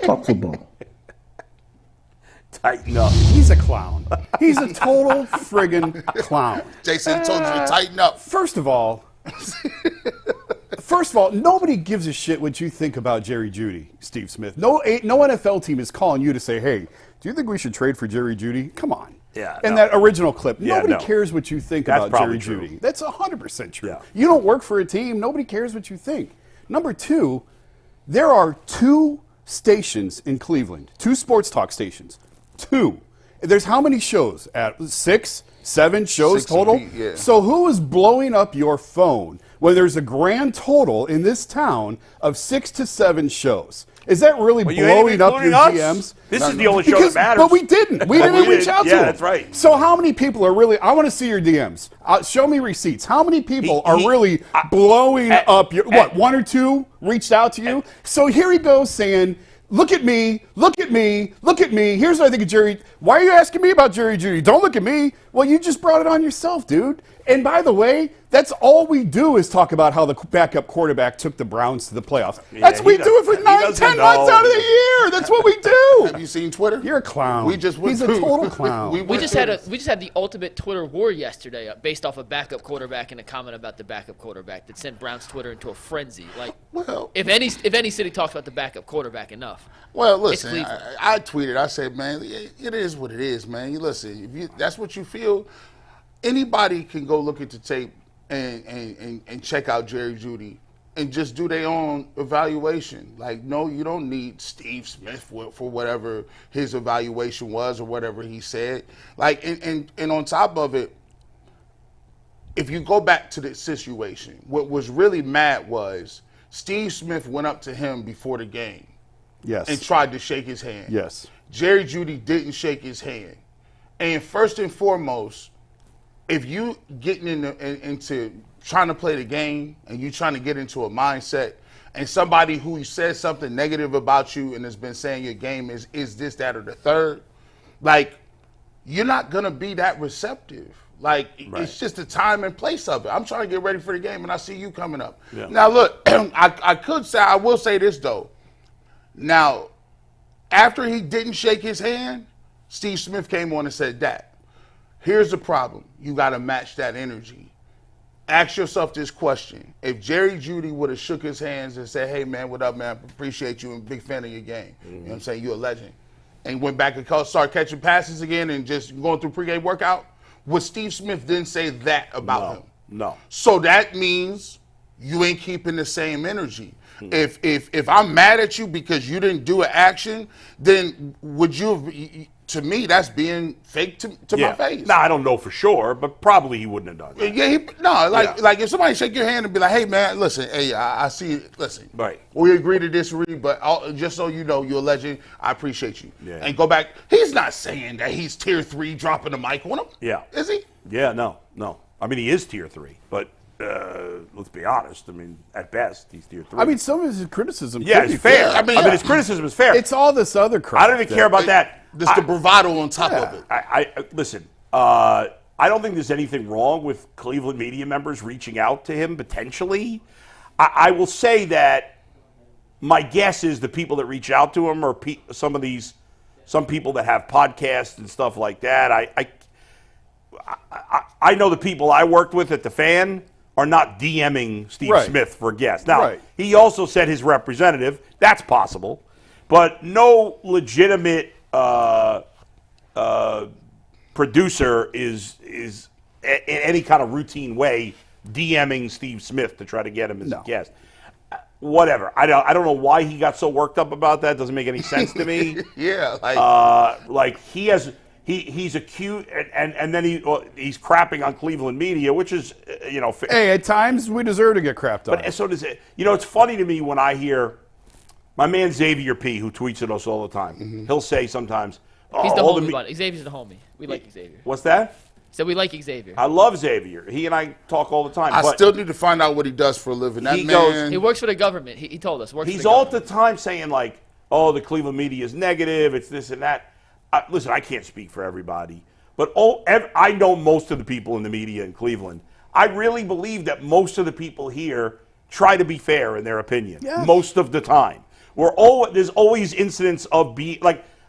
Talk football. Tighten up. He's a clown. He's a total friggin' clown. Jason told you to tighten up. First of all, nobody gives a shit what you think about Jerry Jeudy, Steve Smith. No NFL team is calling you to say, hey, do you think we should trade for Jerry Jeudy? Come on. Yeah. And no. that original clip, nobody no. cares what you think That's about Jerry probably true. Jeudy. That's 100% true. Yeah. You don't work for a team, nobody cares what you think. Number two, there are 2 stations in Cleveland, 2 sports talk stations. 2. There's how many shows? 6, 7 shows 6 total? a week, yeah. So who is blowing up your phone when there's a grand total in this town of 6 to 7 shows? Is that really Well, you ain't blowing up your including us. GMs? This is the only show that matters. But we didn't. We didn't reach out to Yeah, them. that's right. So how many people are really, I want to see your DMs. Show me receipts. How many people are really blowing up your, 1 or 2 reached out to you? So here he goes saying, look at me, look at me, look at me. Here's what I think of Jerry. Why are you asking me about Jerry Jeudy? Don't look at me. Well, you just brought it on yourself, dude. And by the way, that's all we do is talk about how the backup quarterback took the Browns to the playoffs. Yeah, That's what we do it for 9-10 months out of the year. That's what we do. Have you seen Twitter? You're a clown. We just went He's a through- total clown. We just had the ultimate Twitter war yesterday, based off a backup quarterback and a comment about the backup quarterback that sent Browns Twitter into a frenzy. Like, Well, if any city talks about the backup quarterback enough, Well, listen, Cleveland. I tweeted. I said, man, it is what it is, man. You listen, if that's what you feel, anybody can go look at the tape and check out Jerry Jeudy and just do their own evaluation. Like, no, you don't need Steve Smith for whatever his evaluation was or whatever he said. Like, and on top of it, if you go back to the situation, what was really mad was Steve Smith went up to him before the game. Yes. And tried to shake his hand. Yes. Jerry Jeudy didn't shake his hand. And first and foremost, if you getting into trying to play the game and you trying to get into a mindset and somebody who says something negative about you and has been saying your game is this, that, or the third, like, you're not going to be that receptive. Like, It's just the time and place of it. I'm trying to get ready for the game and I see you coming up. Yeah. Now, look, I will say this, though. Now, after he didn't shake his hand, Steve Smith came on and said that. Here's the problem. You got to match that energy. Ask yourself this question. If Jerry Jeudy would have shook his hands and said, hey, man, what up, man? Appreciate you and big fan of your game. You know what I'm saying? You're a legend. And went back and started catching passes again and just going through pregame workout, would Steve Smith then say that about him? No. So that means you ain't keeping the same energy. If I'm mad at you because you didn't do an action, then would you have, to me, that's being fake to my face. Now, I don't know for sure, but probably he wouldn't have done that. Yeah, like if somebody shake your hand and be like, hey, man, listen, hey, I see it. Listen, Right. We agree to disagree, but just so you know, you're a legend. I appreciate you. Yeah. And go back. He's not saying that he's tier 3 dropping the mic on him. Yeah. Is he? Yeah, no. I mean, he is tier 3, but let's be honest. I mean, at best, he's tier 3. I mean, some of his criticism yeah, could be it's fair. fair. I mean, his criticism is fair. It's all this other crap. I don't even care about that. This the bravado on top of it. Listen, I don't think there's anything wrong with Cleveland media members reaching out to him potentially. I will say that my guess is the people that reach out to him are some people that have podcasts and stuff like that. I know the people I worked with at the Fan are not DMing Steve Right. Smith for guests. Now, Right. he also said his representative. That's possible. But no legitimate producer is in any kind of routine way DMing Steve Smith to try to get him as a guest. Whatever. I don't know why he got so worked up about that. Doesn't make any sense to me. Yeah, Like he's acute, and then he's crapping on Cleveland media, which is Hey, at times we deserve to get crapped on. But so does it. It's funny to me when I hear my man Xavier P, who tweets at us all the time. He'll say sometimes, He's the homie. Xavier's the homie. We like Xavier. What's that? So we like Xavier. I love Xavier. He and I talk all the time. I but still need to find out what he does for a living. That He man, goes- He works for the government. He told us. he's all the time saying like, "Oh, the Cleveland media is negative. It's this and that." Listen, I can't speak for everybody, but I know most of the people in the media in Cleveland. I really believe that most of the people here try to be fair in their opinion. Yeah. Most of the time, there's always incidents of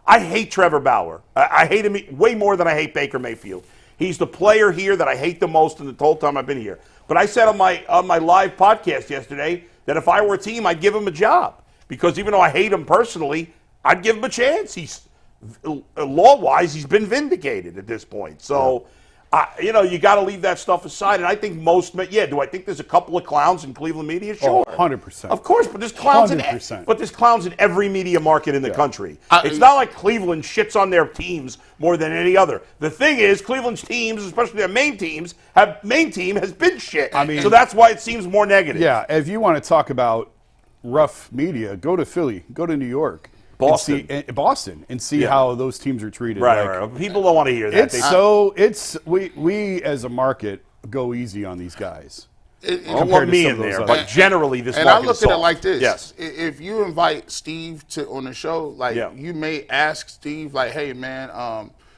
I hate Trevor Bauer. I hate him way more than I hate Baker Mayfield. He's the player here that I hate the most in the whole time I've been here. But I said on my live podcast yesterday that if I were a team, I'd give him a job. Because even though I hate him personally, I'd give him a chance. He's law-wise, he's been vindicated at this point. So, you got to leave that stuff aside. And I think do I think there's a couple of clowns in Cleveland media? Sure. 100%. Of course, but there's clowns 100%. in every media market in the country. It's not like Cleveland shits on their teams more than any other. The thing is, Cleveland's teams, especially their main team, has been shit. So that's why it seems more negative. Yeah, if you want to talk about rough media, go to Philly, go to New York. Boston, and see how those teams are treated. Right. People don't want to hear that. We as a market go easy on these guys. Don't want me in there, but generally this. And I look at it like this: yes, if you invite Steve on the show, you may ask Steve, like, "Hey, man,"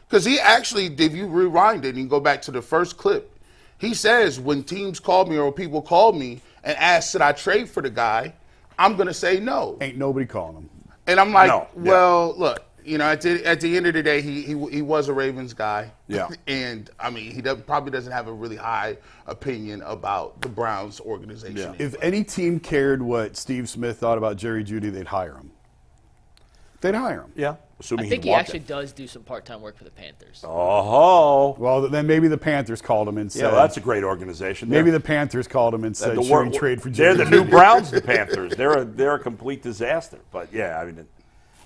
because he actually, if you rewind it and you go back to the first clip, he says when teams call me or people call me and ask, "Should I trade for the guy?" I'm gonna say no. Ain't nobody calling him. And I'm like, look, at the end of the day, he was a Ravens guy. Yeah. And, I mean, he probably doesn't have a really high opinion about the Browns organization. Yeah. Anyway. If any team cared what Steve Smith thought about Jerry Jeudy, they'd hire him. Yeah. Assuming I think he actually does do some part-time work for the Panthers. Oh. Well, then maybe the Panthers called him and said. Yeah, well, that's a great organization. Maybe the Panthers called him and said, should we trade for They're Jerry the new Jeudy? Browns, the Panthers. They're a complete disaster. But, yeah, I mean,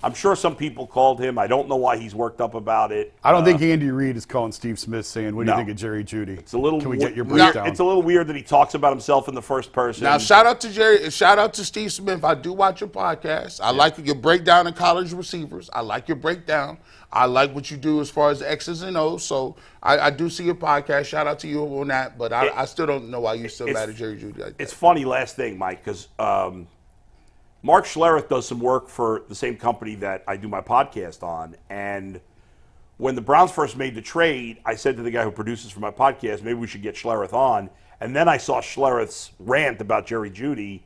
I'm sure some people called him. I don't know why he's worked up about it. I don't think Andy Reid is calling Steve Smith saying, what do you think of Jerry Jeudy? It's a little Can we get your weird. breakdown? It's a little weird that he talks about himself in the first person. Now, shout out to Jerry. Shout out to Steve Smith. I do watch your podcast. I like your breakdown of college receivers. I like your breakdown. I like what you do as far as the X's and O's. So I do see your podcast. Shout out to you on that. But I still don't know why you're still mad at Jerry Jeudy like that. It's funny, last thing, Mike, because Mark Schlereth does some work for the same company that I do my podcast on. And when the Browns first made the trade, I said to the guy who produces for my podcast, maybe we should get Schlereth on. And then I saw Schlereth's rant about Jerry Jeudy,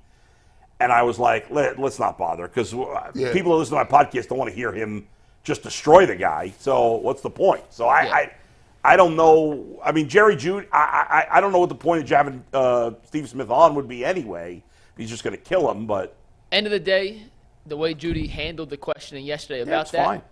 and I was like, let's not bother, because people who listen to my podcast don't want to hear him just destroy the guy. So what's the point? So I don't know. I mean, Jerry Jeudy, I don't know what the point of having Steve Smith on would be anyway. He's just going to kill him, but... End of the day, the way Jeudy handled the questioning yesterday about that, fine.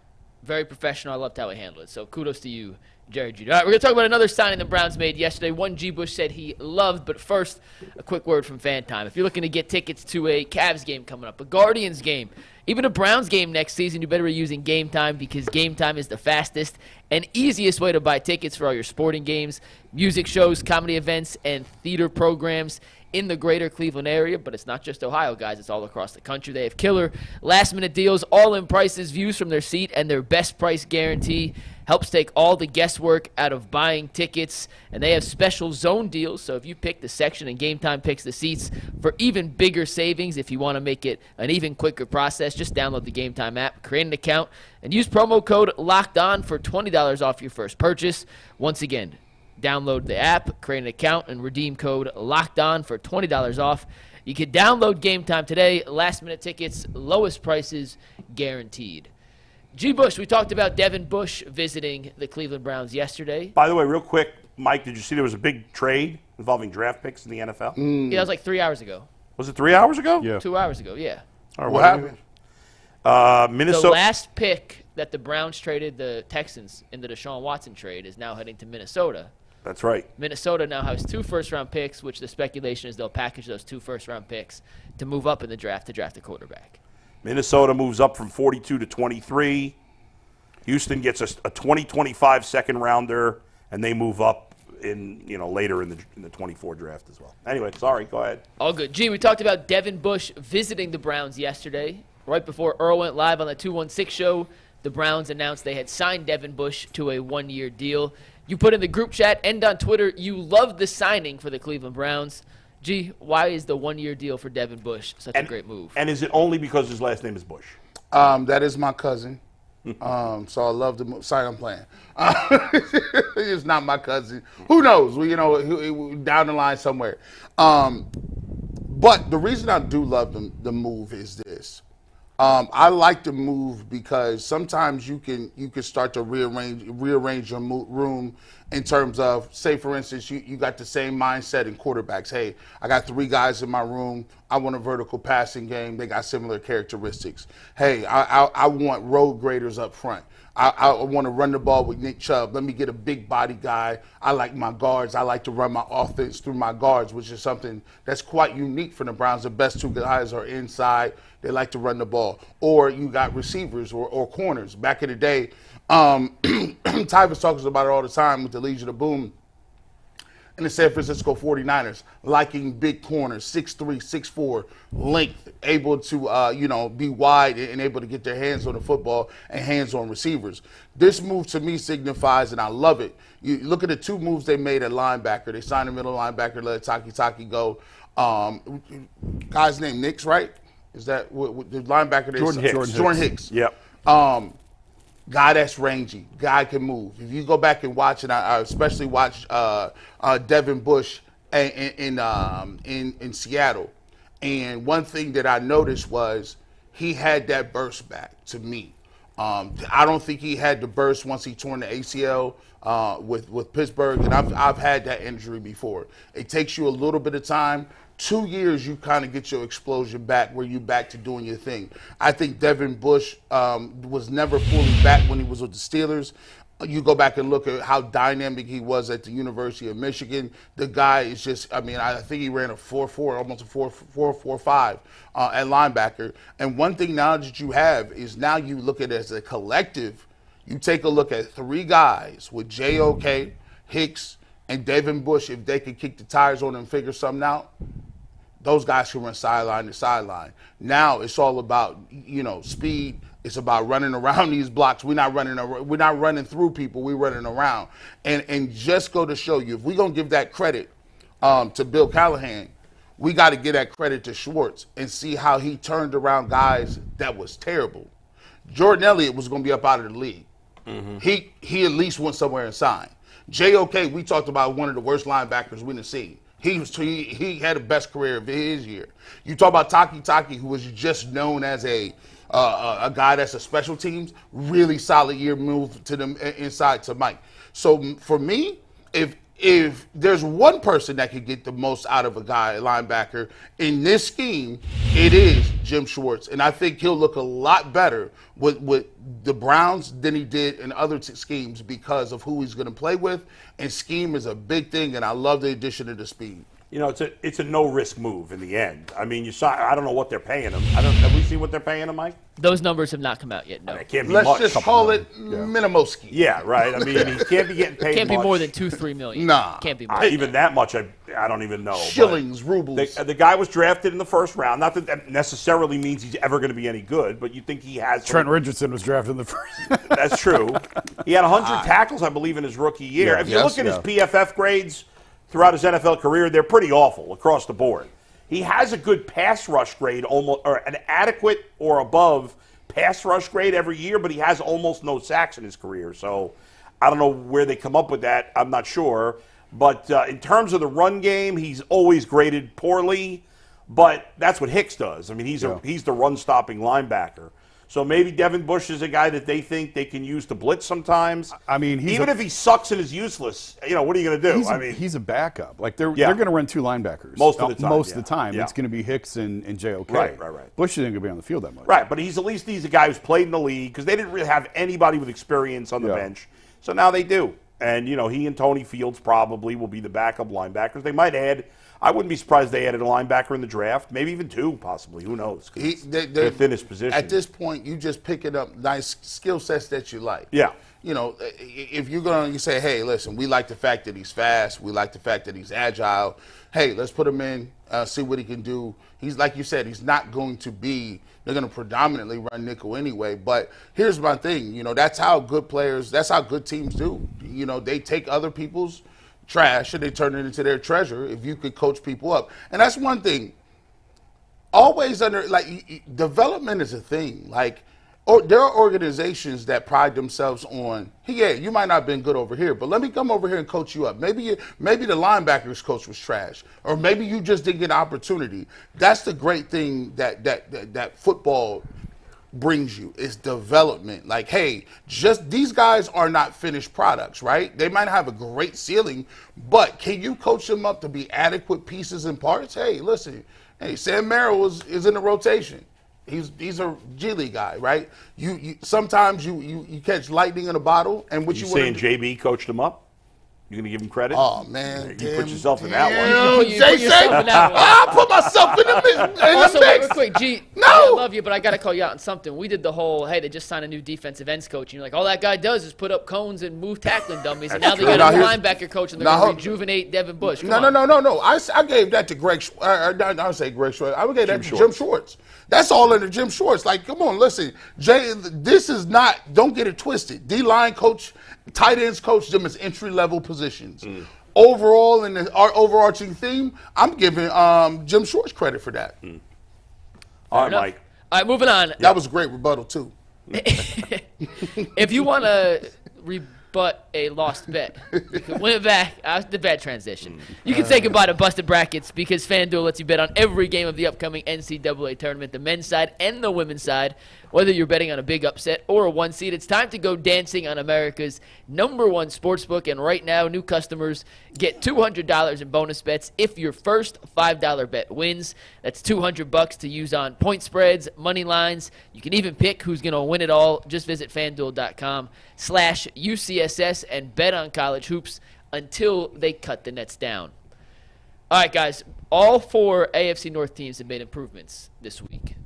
Very professional. I loved how he handled it. So kudos to you, Jerry Jeudy. All right, we're going to talk about another signing the Browns made yesterday. One G. Bush said he loved, but first, a quick word from Fan Time. If you're looking to get tickets to a Cavs game coming up, a Guardians game, even a Browns game next season, you better be using Game Time, because Game Time is the fastest and easiest way to buy tickets for all your sporting games, music shows, comedy events, and theater programs in the greater Cleveland area. But it's not just Ohio, guys. It's all across the country. They have killer last-minute deals, all-in prices, views from their seat, and their best price guarantee helps take all the guesswork out of buying tickets. And they have special zone deals, so if you pick the section and Game Time picks the seats for even bigger savings, if you want to make it an even quicker process, just download the Game Time app, create an account, and use promo code LOCKEDON for $20 off your first purchase. Once again, download the app, create an account, and redeem code LOCKEDON for $20 off. You can download Game Time today. Last-minute tickets, lowest prices guaranteed. G. Bush, we talked about Devin Bush visiting the Cleveland Browns yesterday. By the way, real quick, Mike, did you see there was a big trade involving draft picks in the NFL? Yeah, it was like 3 hours ago. Was it 3 hours ago? Yeah. 2 hours ago, yeah. All right, What happened? Minnesota. The last pick that the Browns traded the Texans in the Deshaun Watson trade is now heading to Minnesota. That's right. Minnesota now has 2 first-round picks, which the speculation is they'll package those 2 first-round picks to move up in the draft to draft a quarterback. Minnesota moves up from 42 to 23. Houston gets a 2025 second rounder, and they move up in later in the 24 draft as well. Anyway, sorry, go ahead. All good. Gee, we talked about Devin Bush visiting the Browns yesterday. Right before Earl went live on the 216 show, the Browns announced they had signed Devin Bush to a 1-year deal. You put in the group chat and on Twitter, you loved the signing for the Cleveland Browns. Gee, why is the 1-year deal for Devin Bush such a great move? And is it only because his last name is Bush? That is my cousin. So I love the move. Sorry, I'm playing. It's not my cousin. Who knows? Down the line somewhere. But the reason I do love the move is this. I like the move because sometimes you can start to rearrange your room in terms of, say, for instance, you got the same mindset in quarterbacks. Hey, I got 3 guys in my room. I want a vertical passing game. They got similar characteristics. Hey, I want road graders up front. I want to run the ball with Nick Chubb. Let me get a big body guy. I like my guards. I like to run my offense through my guards, which is something that's quite unique for the Browns. The best 2 guys are inside. They like to run the ball. Or you got receivers or corners. Back in the day, Tyvis talks about it all the time with the Legion of Boom and the San Francisco 49ers, liking big corners, 6'3", 6'4", length, able to, be wide and able to get their hands on the football and hands on receivers. This move to me signifies, and I love it. You look at the 2 moves they made at linebacker. They signed a middle linebacker, let Taki go. Guy's name Nix, right? Is that what the linebacker? Jordan Hicks. Yep. Guy that's rangy. Guy can move. If you go back and watch, and I especially watched Devin Bush in Seattle, and one thing that I noticed was he had that burst back to me. I don't think he had the burst once he torn the ACL with Pittsburgh, and I've had that injury before. It takes you a little bit of time. 2 years, you kind of get your explosion back where you back to doing your thing. I think Devin Bush was never fully back when he was with the Steelers. You go back and look at how dynamic he was at the University of Michigan. The guy is just, I think he ran a 4.4, almost a 4.5 at linebacker. And one thing now that you have is now you look at it as a collective. You take a look at 3 guys with JOK, Hicks, and Devin Bush. If they could kick the tires on and figure something out, those guys can run sideline to sideline. Now it's all about, speed. It's about running around these blocks. We're not running through people. We're running around. And just go to show you, if we're going to give that credit to Bill Callahan, we got to give that credit to Schwartz and see how he turned around guys that was terrible. Jordan Elliott was going to be up out of the league. Mm-hmm. He at least went somewhere and signed. JOK, we talked about one of the worst linebackers we done seen. He had the best career of his year. You talk about Taki, who was just known as a guy that's a special teams, really solid year, move to them inside to Mike. So for me, if there's one person that could get the most out of a guy, a linebacker, in this scheme, it is Jim Schwartz. And I think he'll look a lot better with the Browns than he did in other schemes because of who he's going to play with. And scheme is a big thing, and I love the addition of the speed. It's a no-risk move in the end. I mean, I don't know what they're paying him. Have we seen what they're paying him, Mike? Those numbers have not come out yet, no. It can't be Let's much. just call it Minimoski. Yeah, right. I mean, he can't be getting paid Can't be much. more than $2-3 million. Nah. Can't be more. Even that much, I don't even know. Shillings, rubles. The guy was drafted in the first round. Not that that necessarily means he's ever going to be any good, but you think he has. Trent Richardson was drafted in the first. That's true. He had 100 tackles, I believe, in his rookie year. Yeah, if you look at his PFF grades throughout his NFL career, they're pretty awful across the board. He has a good pass rush grade, almost, or an adequate or above pass rush grade every year, but he has almost no sacks in his career. So I don't know where they come up with that. I'm not sure. But in terms of the run game, he's always graded poorly. But that's what Hicks does. I mean, he's the run-stopping linebacker. So maybe Devin Bush is a guy that they think they can use to blitz sometimes. I mean, even if he sucks and is useless, what are you going to do? He's a backup. Like they're going to run 2 linebackers most of the time. Most of the time, it's going to be Hicks and JOK. Right. Bush isn't going to be on the field that much. Right, but he's a guy who's played in the league because they didn't really have anybody with experience on the bench. So now they do, and he and Tony Fields probably will be the backup linebackers. They might add. I wouldn't be surprised they added a linebacker in the draft, maybe even 2, possibly. Who knows? They're thinnest position. At this point, you just picking up nice skill sets that you like. Yeah. If you're going to say, hey, listen, we like the fact that he's fast. We like the fact that he's agile. Hey, let's put him in, see what he can do. He's, like you said, he's not going to be – they're going to predominantly run nickel anyway. But here's my thing. That's how good players – that's how good teams do. They take other people's – trash and they turn it into their treasure if you could coach people up. And that's one thing. Always development is a thing. There are organizations that pride themselves on, you might not have been good over here, but let me come over here and coach you up. Maybe the linebackers coach was trash, or maybe you just didn't get an opportunity. That's the great thing that football brings you is development. Just these guys are not finished products, right? They might have a great ceiling, but can you coach them up to be adequate pieces and parts? Hey, listen, Sam Merrill is in the rotation. He's a G League guy, right? You sometimes you catch lightning in a bottle, and what you saying JB coached him up? You gonna give him credit? Oh man, you put yourself in that one. You put yourself in that one. I put myself in the mix. Also, real quick, G. No, I love you, but I gotta call you out on something. We did the whole, hey, they just signed a new defensive ends coach, and you're like, all that guy does is put up cones and move tackling dummies, and now they got a linebacker coach, and they're gonna rejuvenate Devin Bush. No. I gave that to Greg. I would say Greg Schwartz. I would give that to Jim Schwartz. That's all under Jim Schwartz. Come on, listen, Jay. This is not. Don't get it twisted. D-line coach, tight ends coach them as entry-level positions. Overall, in our overarching theme, I'm giving Jim Schwartz credit for that. All right, Mike. All right, moving on. That was a great rebuttal, too. If you want to rebut a lost bet, you can win it back after the bet transition. You can say goodbye to busted brackets because FanDuel lets you bet on every game of the upcoming NCAA tournament, the men's side and the women's side. Whether you're betting on a big upset or a 1 seed, it's time to go dancing on America's #1 sportsbook. And right now, new customers get $200 in bonus bets if your first $5 bet wins. That's $200 to use on point spreads, money lines. You can even pick who's going to win it all. Just visit FanDuel.com/UCSS and bet on college hoops until they cut the nets down. All right, guys. All 4 AFC North teams have made improvements this week.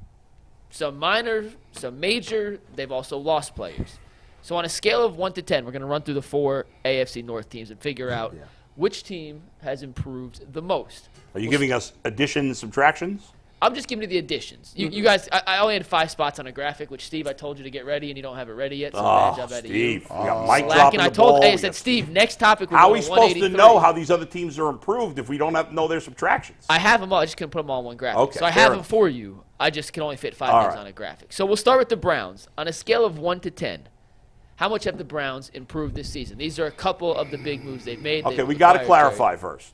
Some minor, some major. They've also lost players. So on a scale of 1 to 10, we're going to run through the 4 AFC North teams and figure out which team has improved the most. Are you giving us additions, subtractions? I'm just giving you the additions. You guys, I only had 5 spots on a graphic, which, Steve, I told you to get ready, and you don't have it ready yet. So bad job out of you. Steve, you got Mike dropping the ball. I said, Steve, next topic. How are we supposed to know how these other teams are improved if we don't know their subtractions? I have them all. I just couldn't put them all in one graphic. Okay, so I have them for you. I just can only fit 5 names on a graphic. So we'll start with the Browns. On a scale of 1 to 10, how much have the Browns improved this season? These are a couple of the big moves they've made. Okay, we got to clarify first.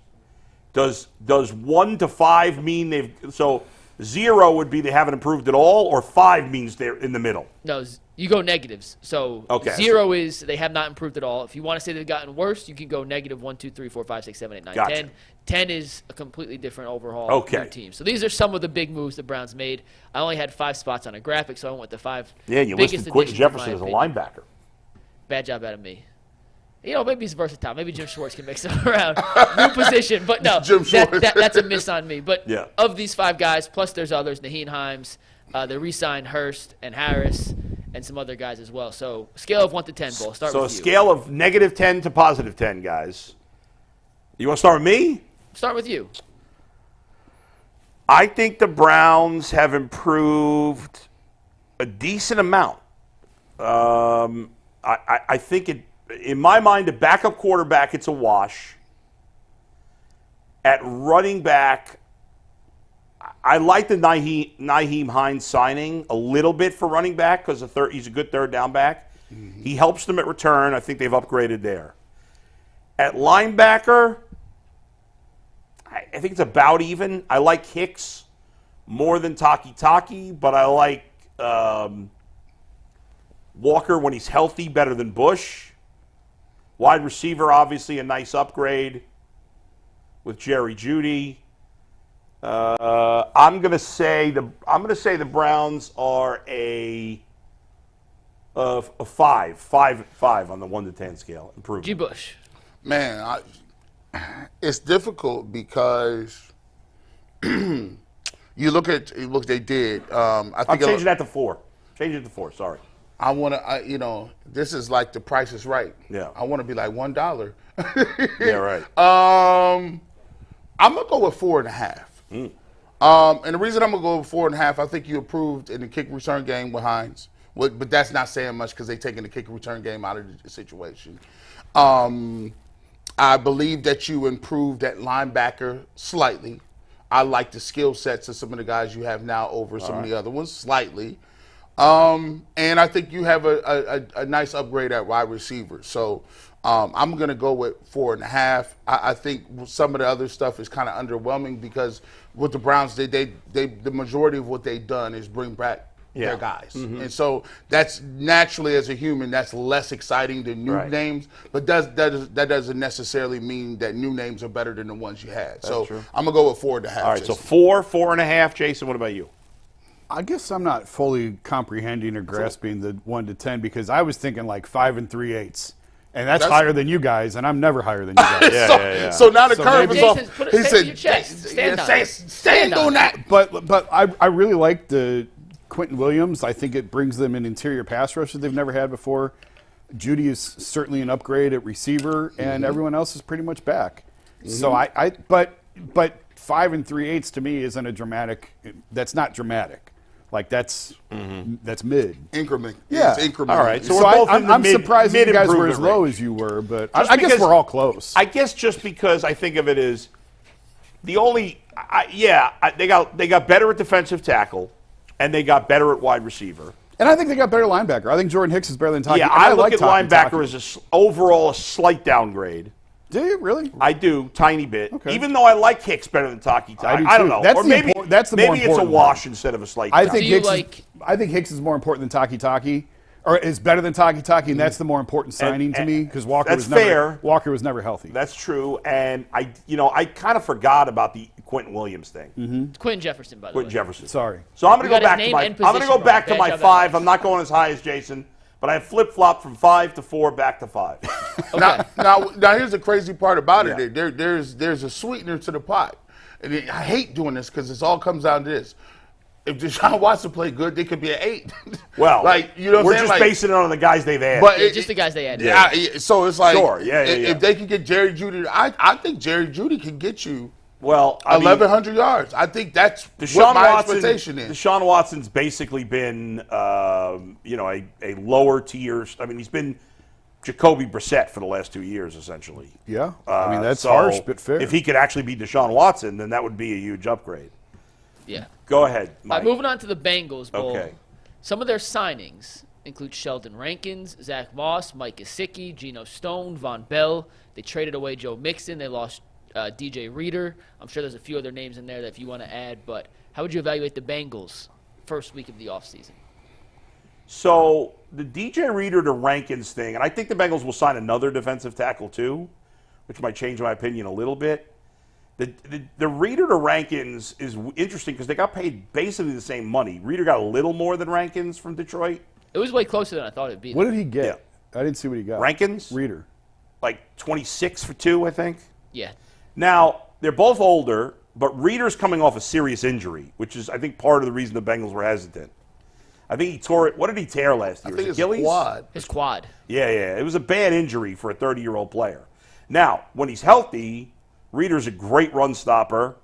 Does 1 to 5 mean they've – so 0 would be they haven't improved at all, or 5 means they're in the middle? No, you go negatives. So 0 is they have not improved at all. If you want to say they've gotten worse, you can go negative 1, 2, 3, 4, 5, 6, 7, 8, 9, Gotcha. 10. 10 is a completely different overhaul of your team. So these are some of the big moves the Browns made. I only had 5 spots on a graphic, so I went with the 5 you biggest listed Quentin Jefferson as a linebacker. Bad job out of me. Maybe he's versatile. Maybe Jim Schwartz can mix it around. New position. But no, that's a miss on me. But of these 5 guys, plus there's others, Naheem Himes, they re-signed Hurst and Harris, and some other guys as well. So scale of 1 to 10, Bull. Start with you. So a scale of negative 10 to positive 10, guys. You want to start with me? Start with you. I think the Browns have improved a decent amount. I think in my mind, a backup quarterback, it's a wash. At running back, I like the Nyheim Hines signing a little bit for running back because he's a good third down back. Mm-hmm. He helps them at return. I think they've upgraded there. At linebacker, I think it's about even. I like Hicks more than Taki, but I like Walker, when he's healthy, better than Bush. Wide receiver, obviously a nice upgrade with Jerry Jeudy. I'm gonna say the Browns are a 5 on the 1 to 10 scale. Improvement. G. Bush. Man, it's difficult because you look at what they did. I'm changing that to 4. Change it to 4. Sorry. I want to, this is like The Price is Right. Yeah. I want to be like $1. Yeah, right. I'm gonna go with 4.5. And the reason I'm gonna go with 4.5, I think you improved in the kick return game with Hines, but that's not saying much because they're taking the kick return game out of the situation. I believe that you improved at linebacker slightly. I like the skill sets of some of the guys you have now over some of the other ones slightly. And I think you have a nice upgrade at wide receiver. So I'm going to go with 4.5. I think some of the other stuff is kind of underwhelming because with the Browns, the majority of what they've done is bring back their guys. And so that's naturally, as a human, that's less exciting than new names. But that doesn't necessarily mean that new names are better than the ones you had. So true. I'm going to go with 4.5. All right, Jason. so 4.5. Jason, what about you? I guess I'm not fully comprehending or grasping the 1 to 10 because I was thinking like 5 3/8. And that's higher than you guys, and I'm never higher than you guys. So now the curve is Jason, off. put it in your chest. Stand on that. But I really like the Quentin Williams. I think it brings them an interior pass rush that they've never had before. Jeudy is certainly an upgrade at receiver, and everyone else is pretty much back. So but 5 3/8 to me isn't a dramatic. That's not dramatic. Like that's mid Increment. Yeah. It's increment. All right. So we're both in the I'm surprised that you guys were as mid-improvement low range. as you were, but Just I guess because- we're all close. I guess just because I think of it as the only, they got better at defensive tackle, and they got better at wide receiver. And I think they got better linebacker. I think Jordan Hicks is better than Taki. Yeah, And I look like at Taki. linebacker as overall a slight downgrade. Do you really? I do, tiny bit. Okay. Even though I like Hicks better than Taki. I do I don't too. know. That's Or the maybe impor- that's the more maybe it's a important wash part. instead of a slight I down. think Do you Hicks. like- I think Hicks is more important than Taki, or is better than Taki, and that's the more important signing to me because Walker that's was never fair. Walker was never healthy. That's true, and I kind of forgot about the Quentin Williams thing. It's Quentin Jefferson, by the Quentin way. Jefferson. Sorry. So I'm going You to go got back his to name my. and I'm going to go position back to wrong. my Bad job, 5. Alex. I'm not going as high as Jason, but I flip flop from 5 to 4 back to 5. Now here's the crazy part about Yeah. it. There's a sweetener to the pot. And I hate doing this because it all comes down to this. If Deshaun Watson played good, they could be at 8. Well, like you know, what we're I'm saying? just Like, basing it on the guys they've added. But Yeah, just the guys they added. Yeah. So it's like, Sure, yeah. if they could get Jerry Jeudy, I think Jerry Jeudy can get you well, I mean, 1,100 yards. I think that's Deshaun what my Watson, expectation is. Deshaun Watson's basically been, a lower tier. I mean, he's been Jacoby Brissett for the last 2 years, essentially. Yeah. I mean that's So harsh but fair. If he could actually be Deshaun Watson, then that would be a huge upgrade. Yeah. Go ahead, Mike. Moving on to the Bengals Bowl. Okay. Some of their signings include Sheldon Rankins, Zach Moss, Mike Gesicki, Geno Stone, Von Bell. They traded away Joe Mixon. They lost DJ Reader. I'm sure there's a few other names in there that if you want to add, but how would you evaluate the Bengals first week of the offseason? So the DJ Reader to Rankins thing, and I think the Bengals will sign another defensive tackle too, which might change my opinion a little bit. The Reader to Rankins is interesting because they got paid basically the same money. Reader got a little more than Rankins from Detroit. It was way closer than I thought it'd be. What did he get? I didn't see what he got. Rankins? Reader. Like 26 for 2, I think. Yeah. Now, they're both older, but Reader's coming off a serious injury, which is, I think, part of the reason the Bengals were hesitant. I think he tore it. What did he tear last year? I think it's Achilles? quad. His quad. Yeah. It was a bad injury for a 30-year-old player. Now, when he's healthy, Reader's a great run stopper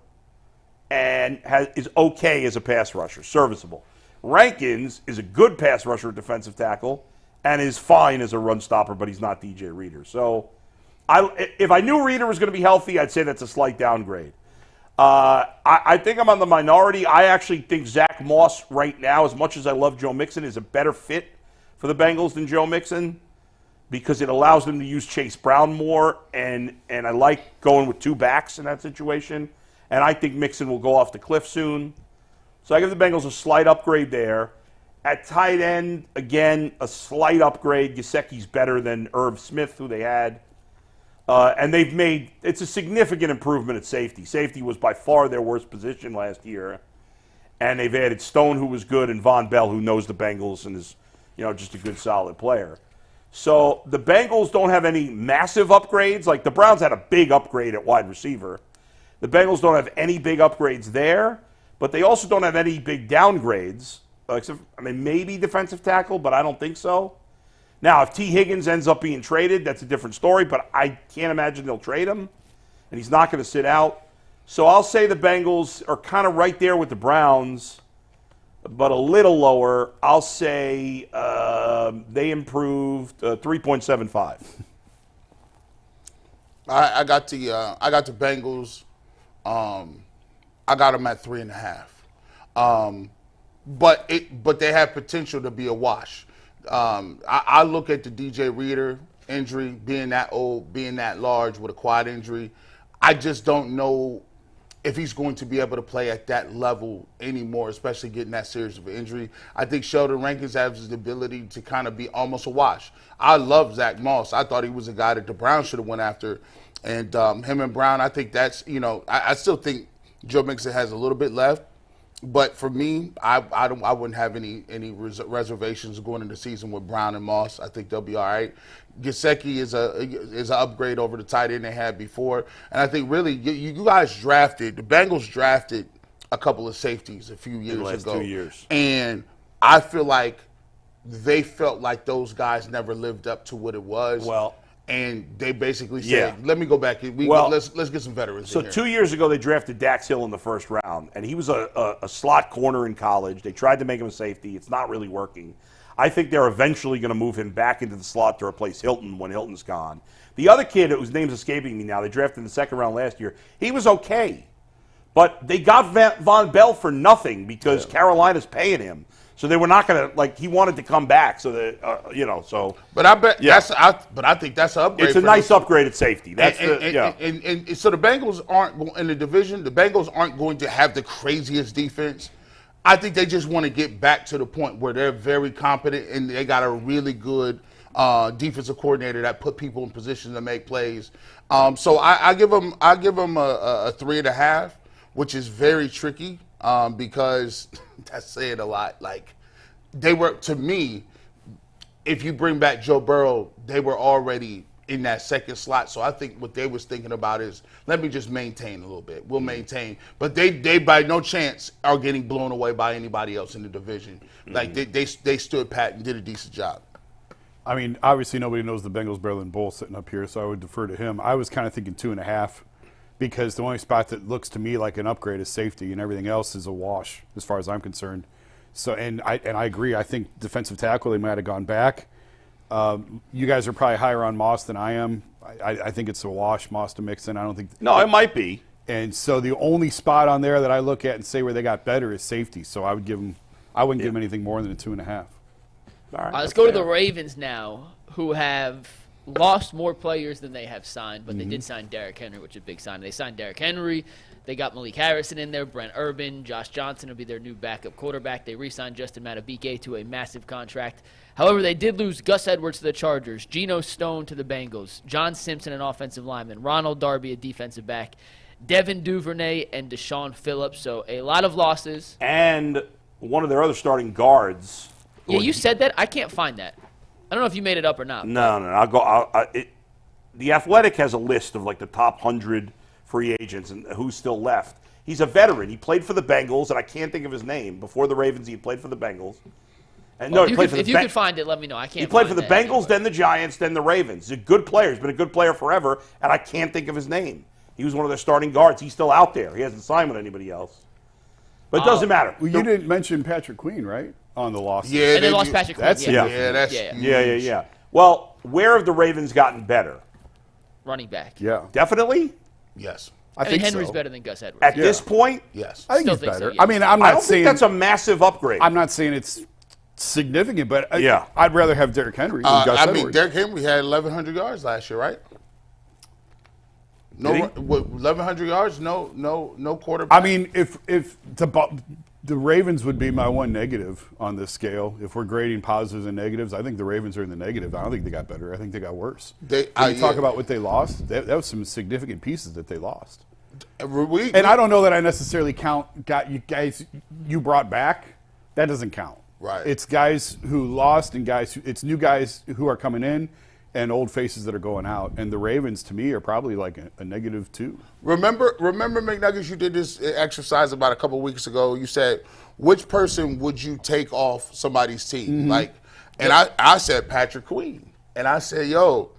and is okay as a pass rusher, serviceable. Rankins is a good pass rusher at defensive tackle and is fine as a run stopper, but he's not DJ Reader. So if I knew Reader was going to be healthy, I'd say that's a slight downgrade. I think I'm on the minority. I actually think Zach Moss right now, as much as I love Joe Mixon, is a better fit for the Bengals than Joe Mixon because it allows them to use Chase Brown more, and I like going with 2 backs in that situation. And I think Mixon will go off the cliff soon. So I give the Bengals a slight upgrade there. At tight end, again, a slight upgrade. Gesicki's better than Irv Smith, who they had. And it's a significant improvement at safety. Safety was by far their worst position last year. And they've added Stone, who was good, and Von Bell, who knows the Bengals and is, just a good, solid player. So the Bengals don't have any massive upgrades. Like the Browns had a big upgrade at wide receiver. The Bengals don't have any big upgrades there, but they also don't have any big downgrades. Except, maybe defensive tackle, but I don't think so. Now, if T. Higgins ends up being traded, that's a different story, but I can't imagine they'll trade him, and he's not going to sit out. So I'll say the Bengals are kind of right there with the Browns, but a little lower. I'll say they improved 3.75. I got the Bengals. I got them at 3.5. But they have potential to be a wash. I look at the DJ Reader injury, being that old, being that large with a quad injury. I just don't know if he's going to be able to play at that level anymore, especially getting that serious of an injury. I think Sheldon Rankins has the ability to kind of be almost a wash. I love Zach Moss. I thought he was a guy that the Browns should have went after. And him and Brown, I think that's, I still think Joe Mixon has a little bit left. But for me, I wouldn't have any reservations going into the season with Brown and Moss. I think they'll be all right. Gesicki is an upgrade over the tight end they had before, and I think really you guys the Bengals drafted a couple of safeties a few years ago. 2 years, and I feel like they felt like those guys never lived up to what it was. Well. And they basically said, "Let me go back. Let's get some veterans." So in here. 2 years ago, they drafted Dax Hill in the first round, and he was a slot corner in college. They tried to make him a safety. It's not really working. I think they're eventually going to move him back into the slot to replace Hilton when Hilton's gone. The other kid, whose name's escaping me now, they drafted in the second round last year. He was okay, but they got Von Bell for nothing because Carolina's paying him. So they were not going to, he wanted to come back. So that, so. But I bet but I think that's an upgrade. It's a nice upgrade at safety. That's and so the Bengals aren't in the division. The Bengals aren't going to have the craziest defense. I think they just want to get back to the point where they're very competent and they got a really good defensive coordinator that put people in position to make plays. So I give them a 3.5, which is very tricky. Because that's saying a lot. They were, to me, if you bring back Joe Burrow, they were already in that second slot. So I think what they was thinking about is, let me just maintain a little bit. We'll maintain. But they by no chance are getting blown away by anybody else in the division. They stood pat and did a decent job. I mean, obviously nobody knows the Bengals better than Bull sitting up here, so I would defer to him. I was kind of thinking 2.5. Because the only spot that looks to me like an upgrade is safety, and everything else is a wash as far as I'm concerned. So, and I agree. I think defensive tackle, they might have gone back. You guys are probably higher on Moss than I am. I think it's a wash, Moss to Mixon. I don't think. No, it might be. And so the only spot on there that I look at and say where they got better is safety. So I would give them. I wouldn't give them anything more than a 2.5. All right, let's go to the Ravens now, who have lost more players than they have signed, but they did sign Derrick Henry, which is a big sign. They signed Derrick Henry. They got Malik Harrison in there, Brent Urban, Josh Johnson will be their new backup quarterback. They re-signed Justin Madubuike to a massive contract. However, they did lose Gus Edwards to the Chargers, Geno Stone to the Bengals, John Simpson, an offensive lineman, Ronald Darby, a defensive back, Devin Duvernay, and Deshaun Phillips. So a lot of losses. And one of their other starting guards. Yeah, you said that. I can't find that. I don't know if you made it up or not. No. I'll go. The Athletic has a list of the top 100 free agents and who's still left. He's a veteran. He played for the Bengals, and I can't think of his name. Before the Ravens, he played for the Bengals. And well, if you could find it, let me know. I can't. He played for the Bengals, anywhere. then the Giants, then the Ravens. He's a good player. He's been a good player forever, and I can't think of his name. He was one of their starting guards. He's still out there. He hasn't signed with anybody else. But it doesn't matter. Well, you didn't mention Patrick Queen, right? On the loss. Yeah, and they lost Patrick Queen. Yeah. Well, where have the Ravens gotten better? Running back. Yeah. Definitely? Yes. I think Henry's so. better than Gus Edwards. At this point? Yes. I think he's think better. so, yes. I mean, I'm I not don't saying think that's a massive upgrade. I'm not saying it's significant, but I'd rather have Derrick Henry than Gus Edwards. Derrick Henry had 1,100 yards last year, right? No, 1,100 yards. No quarterback. I mean, if The Ravens would be my one negative on this scale. If we're grading positives and negatives, I think the Ravens are in the negative. I don't think they got better. I think they got worse. When you talk about what they lost, that was some significant pieces that they lost. And I don't know that I necessarily got you guys you brought back. That doesn't count. Right. It's guys who lost and it's new guys who are coming in and old faces that are going out. And the Ravens, to me, are probably like a -2. Remember, McNuggets, you did this exercise about a couple weeks ago. You said, which person would you take off somebody's team? And I said Patrick Queen. And I said, yo,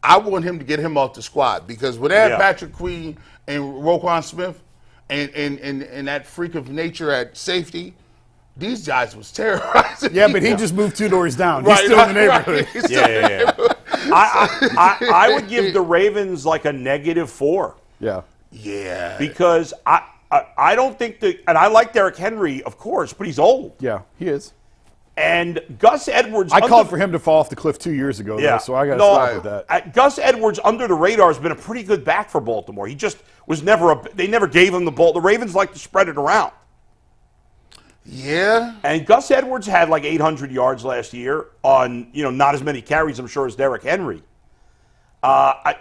I want him to get him off the squad because when they had Patrick Queen and Roquan Smith and that freak of nature at safety, these guys was terrorizing. Yeah, but he just moved 2 doors down. He's still in the neighborhood. Yeah. I would give the Ravens like a -4. Yeah. Yeah. Because I don't think that, and I like Derrick Henry, of course, but he's old. Yeah, he is. And Gus Edwards. I called for him to fall off the cliff 2 years ago, though, so I got to stop with that. Gus Edwards, under the radar, has been a pretty good back for Baltimore. He just was they never gave him the ball. The Ravens like to spread it around. Yeah. And Gus Edwards had like 800 yards last year on, not as many carries, I'm sure, as Derrick Henry.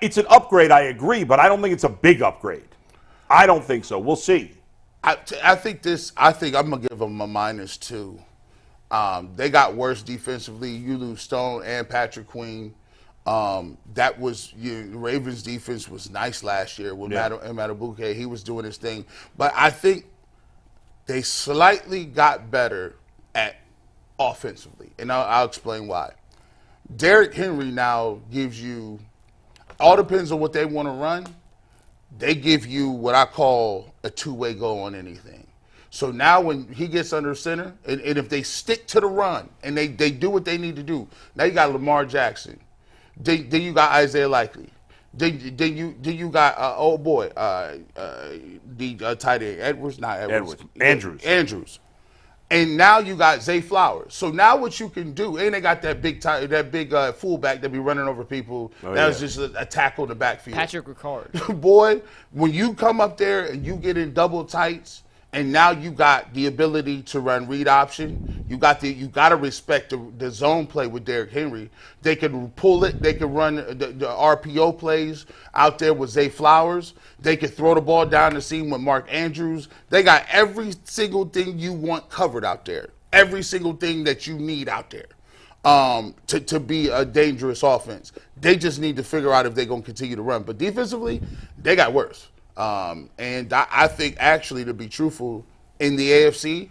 It's an upgrade, I agree, but I don't think it's a big upgrade. I don't think so. We'll see. I think I'm going to give them a -2. They got worse defensively. You lose Stone and Patrick Queen. The Ravens defense was nice last year with Matabuke. He was doing his thing. But I think they slightly got better at offensively, and I'll explain why. Derrick Henry now gives you, all depends on what they want to run, they give you what I call a two-way go on anything. So now when he gets under center, and if they stick to the run, and they do what they need to do, now you got Lamar Jackson. Then you got Isaiah Likely. Then you got the tight end Andrews, and now you got Zay Flowers. So now what you can do, and they got that big fullback that be running over people. Was just a tackle in the backfield. Patrick Ricard. Boy, when you come up there and you get in double tights, and now you got the ability to run read option. You got to respect the zone play with Derrick Henry. They could pull it. They could run the RPO plays out there with Zay Flowers. They could throw the ball down the seam with Mark Andrews. They got every single thing you want covered out there. Every single thing that you need out there to be a dangerous offense. They just need to figure out if they're going to continue to run. But defensively, they got worse. And I think, actually, to be truthful, in the AFC,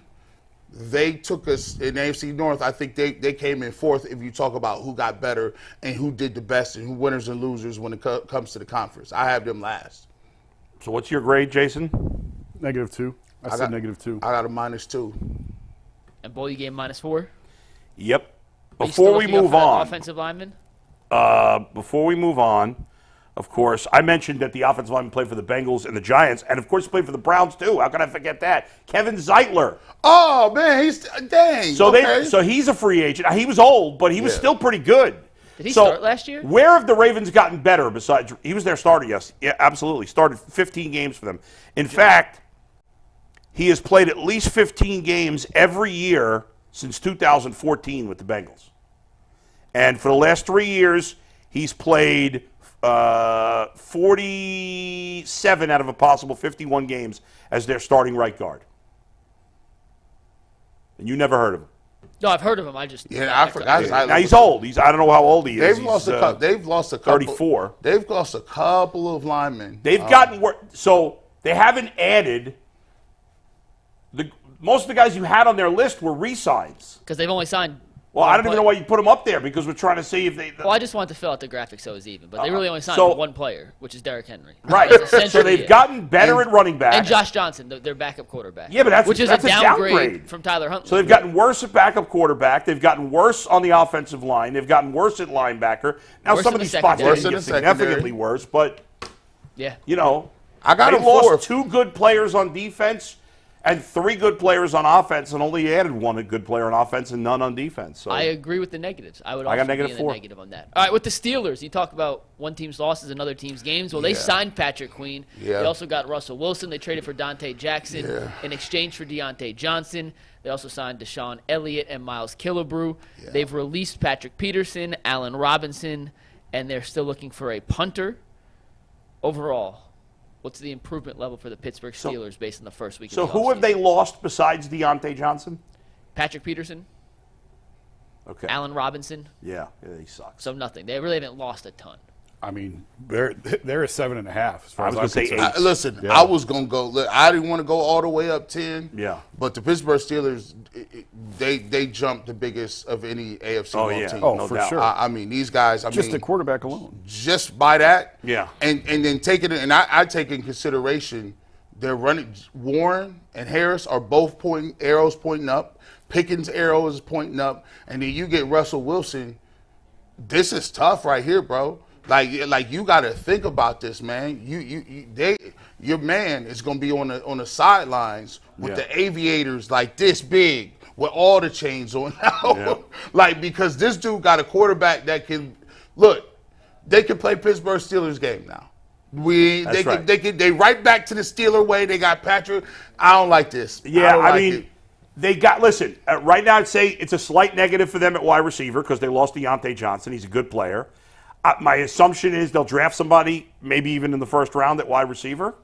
they took us in the AFC North. I think they came in 4th if you talk about who got better and who did the best and who winners and losers when it comes to the conference. I have them last. So what's your grade, Jason? -2. I said -2. I got a -2. And Bull, you gave -4? Yep. Before we move on, offensive lineman? Before we move on, of course, I mentioned that the offensive lineman played for the Bengals and the Giants, and of course he played for the Browns too. How can I forget that? Kevin Zeitler. Oh man, he's dang. So he's a free agent. He was old, but he was still pretty good. Did he start last year? Where have the Ravens gotten better besides he was their starter? Yes, yeah, absolutely. Started 15 games for them. In fact, he has played at least 15 games every year since 2014 with the Bengals, and for the last 3 years, he's played 47 out of a possible 51 games as their starting right guard. And you never heard of him. No, I've heard of him. I forgot. Now he's old. I don't know how old he is. They've lost a couple. 34. They've lost a couple of linemen. They've gotten worse. So they haven't added. Most of the guys you had on their list were re-signs. Because they've only signed. Well, I don't even know why you put them up there because we're trying to see if they. Well, I just wanted to fill out the graphic so it was even, but they really only signed one player, which is Derrick Henry. Right. So they've gotten better at running back. And Josh Johnson, their backup quarterback. Yeah, but that's a downgrade from Tyler Huntley. So they've gotten worse at backup quarterback. They've gotten worse on the offensive line. They've gotten worse at linebacker. Now some of these spots are significantly worse, but yeah, I got they lost 2 good players on defense. And 3 good players on offense, and only added 1 good player on offense and none on defense. So I agree with the negatives. I would also got be in the -4. negative on that. All right, with the Steelers, you talk about one team's losses, another team's games. Well, they signed Patrick Queen. Yeah. They also got Russell Wilson. They traded for Dante Jackson in exchange for Deontay Johnson. They also signed Deshaun Elliott and Miles Killebrew. Yeah. They've released Patrick Peterson, Allen Robinson, and they're still looking for a punter. Overall, what's the improvement level for the Pittsburgh Steelers based on the first week of the who have offseason? they lost besides Deontay Johnson? Patrick Peterson, Okay. Allen Robinson. Yeah, he sucks. So nothing. They really haven't lost a ton. I mean, they're a 7.5 as far I was as I'm gonna say concerned. 8. Listen, Yeah. I was going to go. Look, I didn't want to go all the way up 10. Yeah. But the Pittsburgh Steelers, they jumped the biggest of any AFC Oh, North yeah. team. Oh, no for doubt. sure. I mean, these guys, Just the quarterback alone. just by that. Yeah. And then take it, and I take in consideration, they're running, Warren and Harris are both arrows pointing up. Pickens' arrow is pointing up. And then you get Russell Wilson. This is tough right here, bro. Like you got to think about this, man. Your man is going to be on the sidelines with the aviators like this big with all the chains on now. Yeah. Like, because this dude got a quarterback that can look. They can play Pittsburgh Steelers game now. They right back to the Steeler way. They got Patrick. I don't like this. Yeah, don't I like mean, it. they got, listen, right now I'd say it's a slight negative for them at wide receiver because they lost Deontay Johnson. He's a good player. My assumption is they'll draft somebody, maybe even in the first round at wide receiver,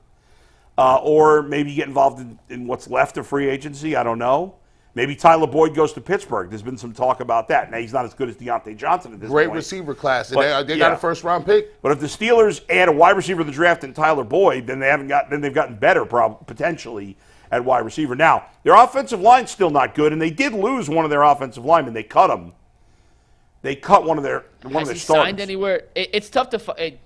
or maybe get involved in what's left of free agency. I don't know. Maybe Tyler Boyd goes to Pittsburgh. There's been some talk about that. Now, he's not as good as Deontay Johnson at this Great point. receiver class. But, They got a first round pick. But if the Steelers add a wide receiver to the draft in Tyler Boyd, then they've gotten better potentially at wide receiver. Now, their offensive line's still not good, and they did lose one of their offensive linemen. They cut him. They cut one of their Has he starters. signed anywhere? It's tough to find.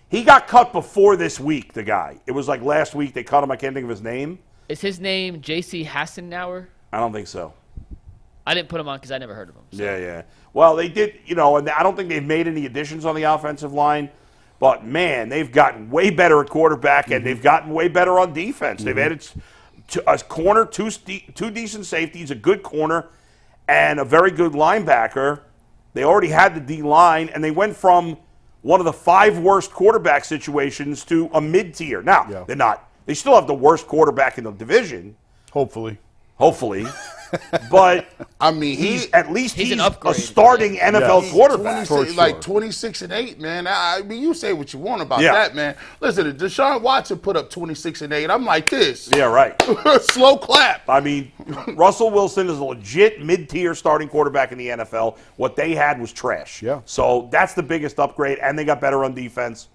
He got cut before this week, the guy. It was like last week they cut him. I can't think of his name. Is his name J.C. Hassenauer? I don't think so. I didn't put him on because I never heard of him. So. Yeah. Well, they did, and I don't think they've made any additions on the offensive line. But, man, they've gotten way better at quarterback, and they've gotten way better on defense. They've added a corner, two decent safeties, a good corner, and a very good linebacker. They already had the D-line, and they went from one of the 5 worst quarterback situations to a mid-tier. Now, they're not. They still have the worst quarterback in the division. Hopefully. But I mean, he's an upgrade. a starting NFL quarterback. 26, like 26-8, man. I mean, you say what you want about that, man. Listen, Deshaun Watson put up 26-8. I'm like this. Yeah, right. Slow clap. I mean, Russell Wilson is a legit mid-tier starting quarterback in the NFL. What they had was trash. Yeah. So that's the biggest upgrade, and they got better on defense.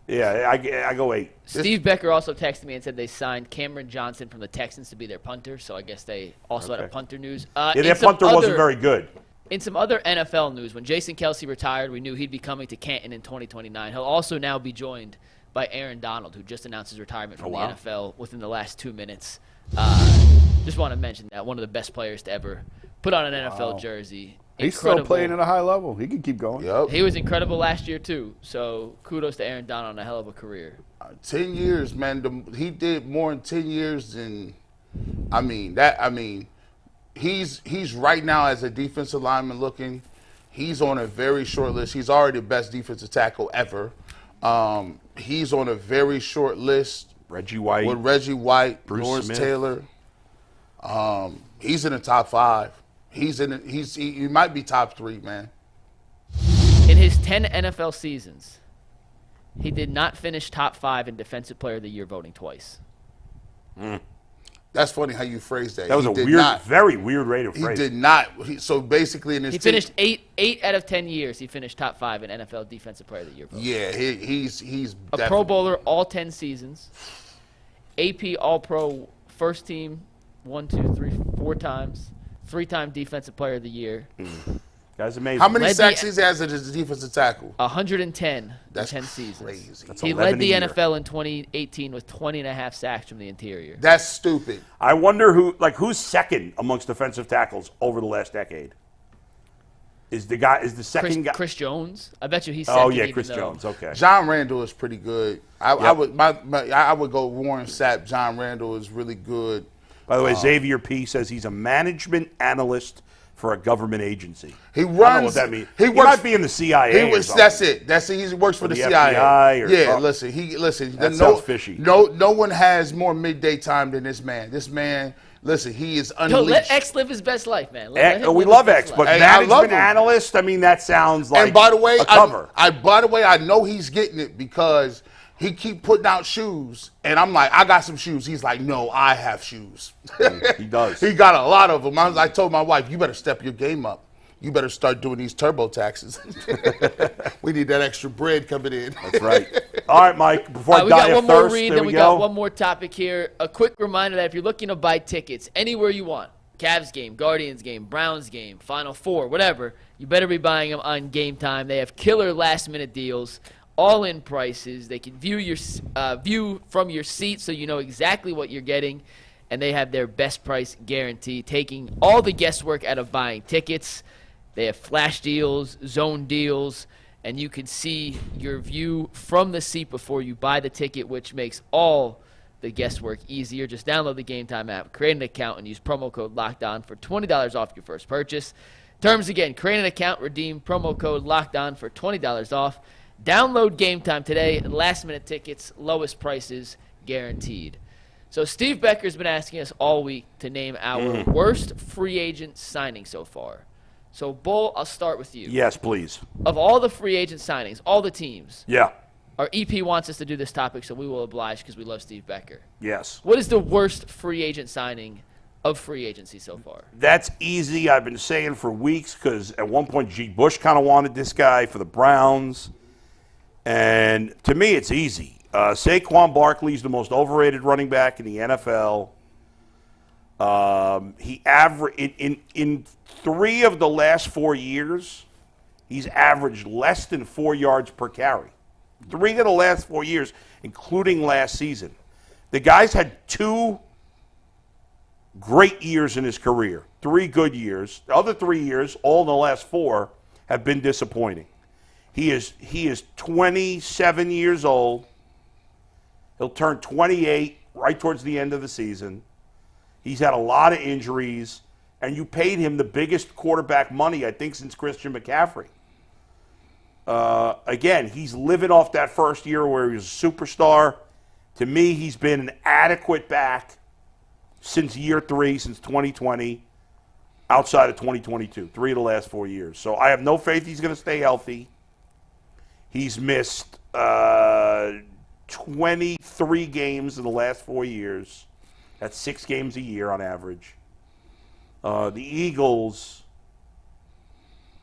Yeah, I go 8. Steve Becker also texted me and said they signed Cameron Johnson from the Texans to be their punter, so I guess they also had a punter news. Their punter wasn't very good. In some other NFL news, when Jason Kelsey retired, we knew he'd be coming to Canton in 2029. He'll also now be joined by Aaron Donald, who just announced his retirement from the NFL within the last 2 minutes. Just want to mention that, one of the best players to ever put on an NFL jersey. He's still playing at a high level. He can keep going. Yep. He was incredible last year, too. So kudos to Aaron Donald on a hell of a career. 10 years, man. He did more in 10 years than, he's right now as a defensive lineman looking. He's on a very short list. He's already the best defensive tackle ever. He's on a very short list. Reggie White. With Reggie White, Bruce Lawrence Smith. Taylor. He's in the top 5. He might be top 3, man. In his 10 NFL seasons, he did not finish top 5 in Defensive Player of the Year voting twice. That's funny how you phrased that. That was very weird rate of phrase. He did not. So basically in his He finished 8 out of 10 years. He finished top 5 in NFL Defensive Player of the Year voting. Yeah, he's a Pro Bowler all 10 seasons. AP All-Pro first team 4 times. 3-time Defensive Player of the Year. Guy's amazing. How many sacks he has as a defensive tackle? 110 That's in 10 seasons. crazy. That's He 11 led the a year. NFL in 2018 with 20.5 sacks from the interior. That's stupid. I wonder who's second amongst defensive tackles over the last decade. Is the second guy? Chris Jones. I bet you he's second. Oh yeah, even Chris though- Jones. Okay. John Randall is pretty good. I would go Warren Sapp. John Randall is really good. By the way, Xavier P. says he's a management analyst for a government agency. He runs. I don't know what that means. He might be in the CIA. That's it. He works for the CIA. FBI Yeah, listen. That sounds fishy. No one has more midday time than this man. This man, listen, he is unleashed. Yo, let X live his best life, man. Let him We live love his X, best but life. Hey, I love management him. analyst, I mean, that sounds like And by the way, a cover. I know he's getting it because he keep putting out shoes, and I'm like, I got some shoes. He's like, no, I have shoes. He does. He got a lot of them. I told my wife, you better step your game up. You better start doing these turbo taxes. We need that extra bread coming in. That's right. All right, Mike, before I We die got of one more thirst, read, there then we we got go. one more topic here. A quick reminder that if you're looking to buy tickets anywhere you want, Cavs game, Guardians game, Browns game, Final Four, whatever, you better be buying them on Game Time. They have killer last-minute deals, all-in prices. They can view from your seat so you know exactly what you're getting, and they have their best price guarantee, taking all the guesswork out of buying tickets. They have flash deals, zone deals, and you can see your view from the seat before you buy the ticket, which makes all the guesswork easier. Just download the Game Time app, create an account, and use promo code LOCKEDON for $20 off your first purchase. Terms again, create an account, redeem promo code LOCKEDON for $20 off. Download Game Time today. Last-minute tickets, lowest prices guaranteed. So Steve Becker's been asking us all week to name our worst free agent signing so far. So, Bull, I'll start with you. Yes, please. Of all the free agent signings, all the teams, Yeah. our EP wants us to do this topic, so we will oblige because we love Steve Becker. Yes. What is the worst free agent signing of free agency so far? That's easy. I've been saying for weeks because at one point G. Bush kind of wanted this guy for the Browns. And to me, it's easy. Saquon Barkley's the most overrated running back in the NFL. He averaged in 3 of the last 4 years, he's averaged less than 4 yards per carry. 3 of the last 4 years, including last season. The guy's had 2 great years in his career, 3 good years. The other 3 years, all in the last 4, have been disappointing. He is 27 years old. He'll turn 28 right towards the end of the season. He's had a lot of injuries, and you paid him the biggest quarterback money, I think, since Christian McCaffrey. Again, he's living off that first year where he was a superstar. To me, he's been an adequate back since year 3, since 2020, outside of 2022, 3 of the last 4 years. So I have no faith he's going to stay healthy. He's missed 23 games in the last 4 years. That's 6 games a year on average. The Eagles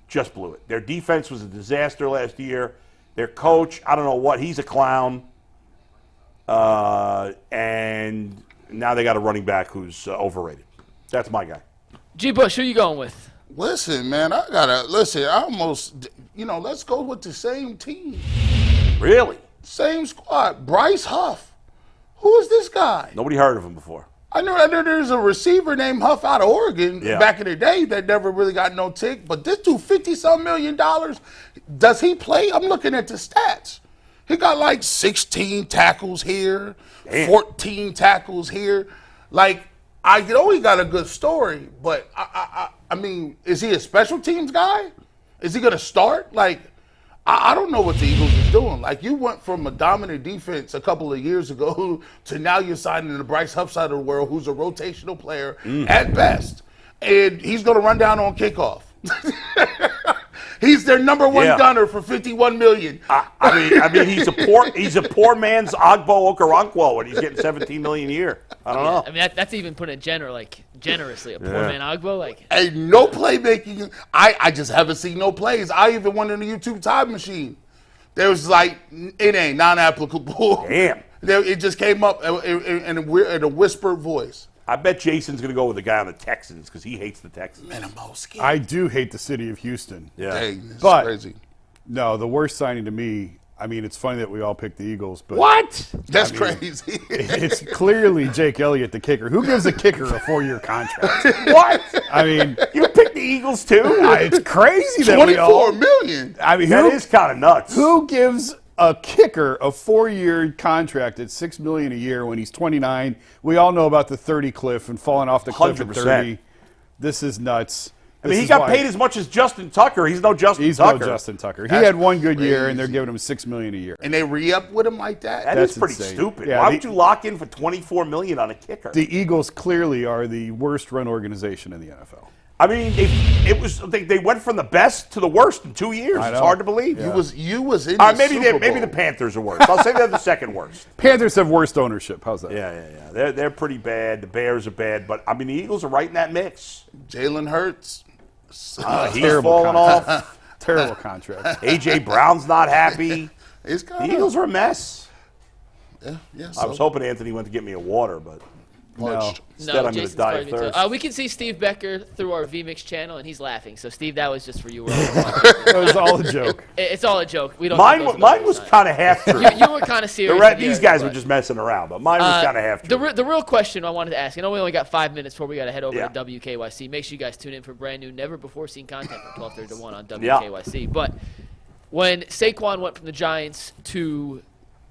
just blew it. Their defense was a disaster last year. Their coach, I don't know what, he's a clown. And now they got a running back who's overrated. That's my guy. G. Bush, who you going with? Listen, man, I almost, let's go with the same team. Really? Same squad. Bryce Huff. Who is this guy? Nobody heard of him before. I know there's a receiver named Huff out of Oregon Yeah. back in the day that never really got no tick, but this dude, $50-some million, does he play? I'm looking at the stats. He got like 16 tackles here, Damn. 14 tackles here. Like, I know he got a good story, but I mean, is he a special teams guy? Is he going to start? Like, I don't know what the Eagles is doing. Like, you went from a dominant defense a couple of years ago to now you're signing the Bryce Huff side of the world, who's a rotational player at best. And he's going to run down on kickoff. He's their number 1 gunner for $51 million. I mean, he's a poor man's Agbo Okoronkwo, and he's getting $17 million a year. I don't know. I mean, that's even putting it generously. A poor man Agbo, like. Hey, no playmaking. I just haven't seen no plays. I even went in the YouTube time machine. There was like, it ain't non-applicable. Damn. It just came up in a whispered voice. I bet Jason's going to go with the guy on the Texans because he hates the Texans. Man, I'm all scared. I do hate the city of Houston. Yeah. Dang, this But- is crazy. No, the worst signing to me, I mean, it's funny that we all picked the Eagles, but What? That's crazy. it's clearly Jake Elliott, the kicker. Who gives a kicker a 4-year contract? What? I mean, You picked the Eagles too? it's crazy that we all. $24 million. I mean, That is kind of nuts. who gives a kicker, a 4-year contract at $6 million a year when he's 29. We all know about the 30 cliff and falling off the cliff 100%. at 30. This is nuts. I mean, he got paid as much as Justin Tucker. He's no Justin Tucker. He's no Justin Tucker. He That's had one good year, crazy. and they're giving him $6 million a year. And they re-up with him like that? That's pretty insane. stupid. Yeah, Why would you lock in for $24 million on a kicker? The Eagles clearly are the worst run organization in the NFL. I mean, they went from the best to the worst in 2 years. It's hard to believe. You was in the maybe Super maybe Bowl. the Panthers are worse. I'll say they're the second worst. Panthers have worst ownership. How's that? Yeah. They're pretty bad. The Bears are bad, but I mean the Eagles are right in that mix. Jalen Hurts. He's Terrible falling off. Terrible contract. AJ Brown's not happy. It's The Eagles are a mess. Yeah, I was hoping Anthony went to get me a water, but punched. instead I'm going to Jason's die probably of me too. thirst. We can see Steve Becker through our VMix channel, and he's laughing. So, Steve, that was just for you. It was all a joke. It's all a joke. We don't. Mine take those mine numbers was on. kind of half true. You were kind of serious. These guys were just messing around, but mine was kind of half true. The real question I wanted to ask, I know we only got 5 minutes before we got to head over Yeah. to WKYC. Make sure you guys tune in for brand new, never before seen content from 12:30 to 1 on Yeah. WKYC. But when Saquon went from the Giants to,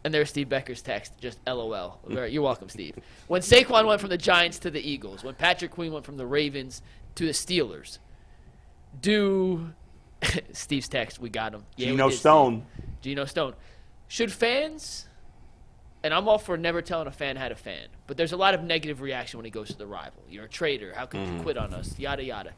and there's Steve Becker's text, just LOL. You're welcome, Steve. When Saquon went from the Giants to the Eagles, when Patrick Queen went from the Ravens to the Steelers, Steve's text, we got him. Yeah, Geno we did, Stone. Steve. Geno Stone. Should fans, and I'm all for never telling a fan how to fan, but there's a lot of negative reaction when he goes to the rival. You're a traitor. How could you quit on us? Yada, yada.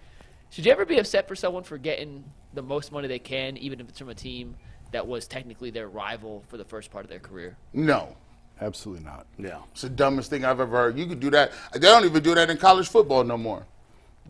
Should you ever be upset for someone for getting the most money they can, even if it's from a team that was technically their rival for the first part of their career? No. Absolutely not. Yeah. It's the dumbest thing I've ever heard. You could do that. They don't even do that in college football no more.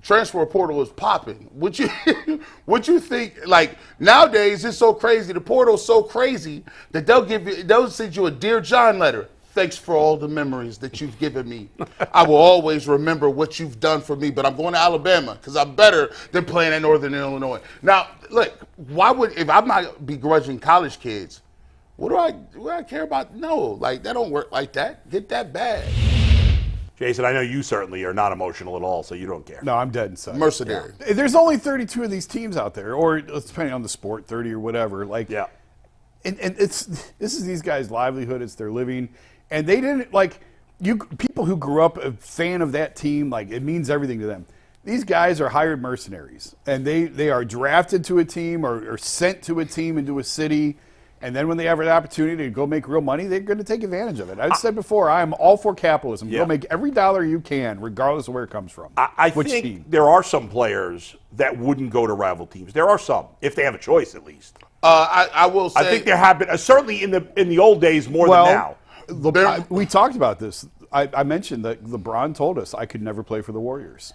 Transfer portal is popping. What you think? Like nowadays, it's so crazy. The portal's so crazy that they'll send you a Dear John letter. Thanks for all the memories that you've given me. I will always remember what you've done for me. But I'm going to Alabama because I'm better than playing at Northern Illinois. Now, look, if I'm not begrudging college kids, what do I care about? No, like that don't work like that. Get that bag. Jason, I know you certainly are not emotional at all, so you don't care. No, I'm dead inside. Mercenary. There's only 32 of these teams out there, or depending on the sport, 30 or whatever. Like, Yeah. And this is these guys' livelihood. It's their living, and they didn't like people who grew up a fan of that team. Like it means everything to them. These guys are hired mercenaries, and they are drafted to a team or sent to a team into a city. And then when they have an opportunity to go make real money, they're going to take advantage of it. I've said before, I am all for capitalism. Yeah. Go make every dollar you can, regardless of where it comes from. I Which think team. there are some players that wouldn't go to rival teams. There are some, if they have a choice at least. I will say. I think there have been, certainly in the old days more than now. We talked about this. I mentioned that LeBron told us I could never play for the Warriors.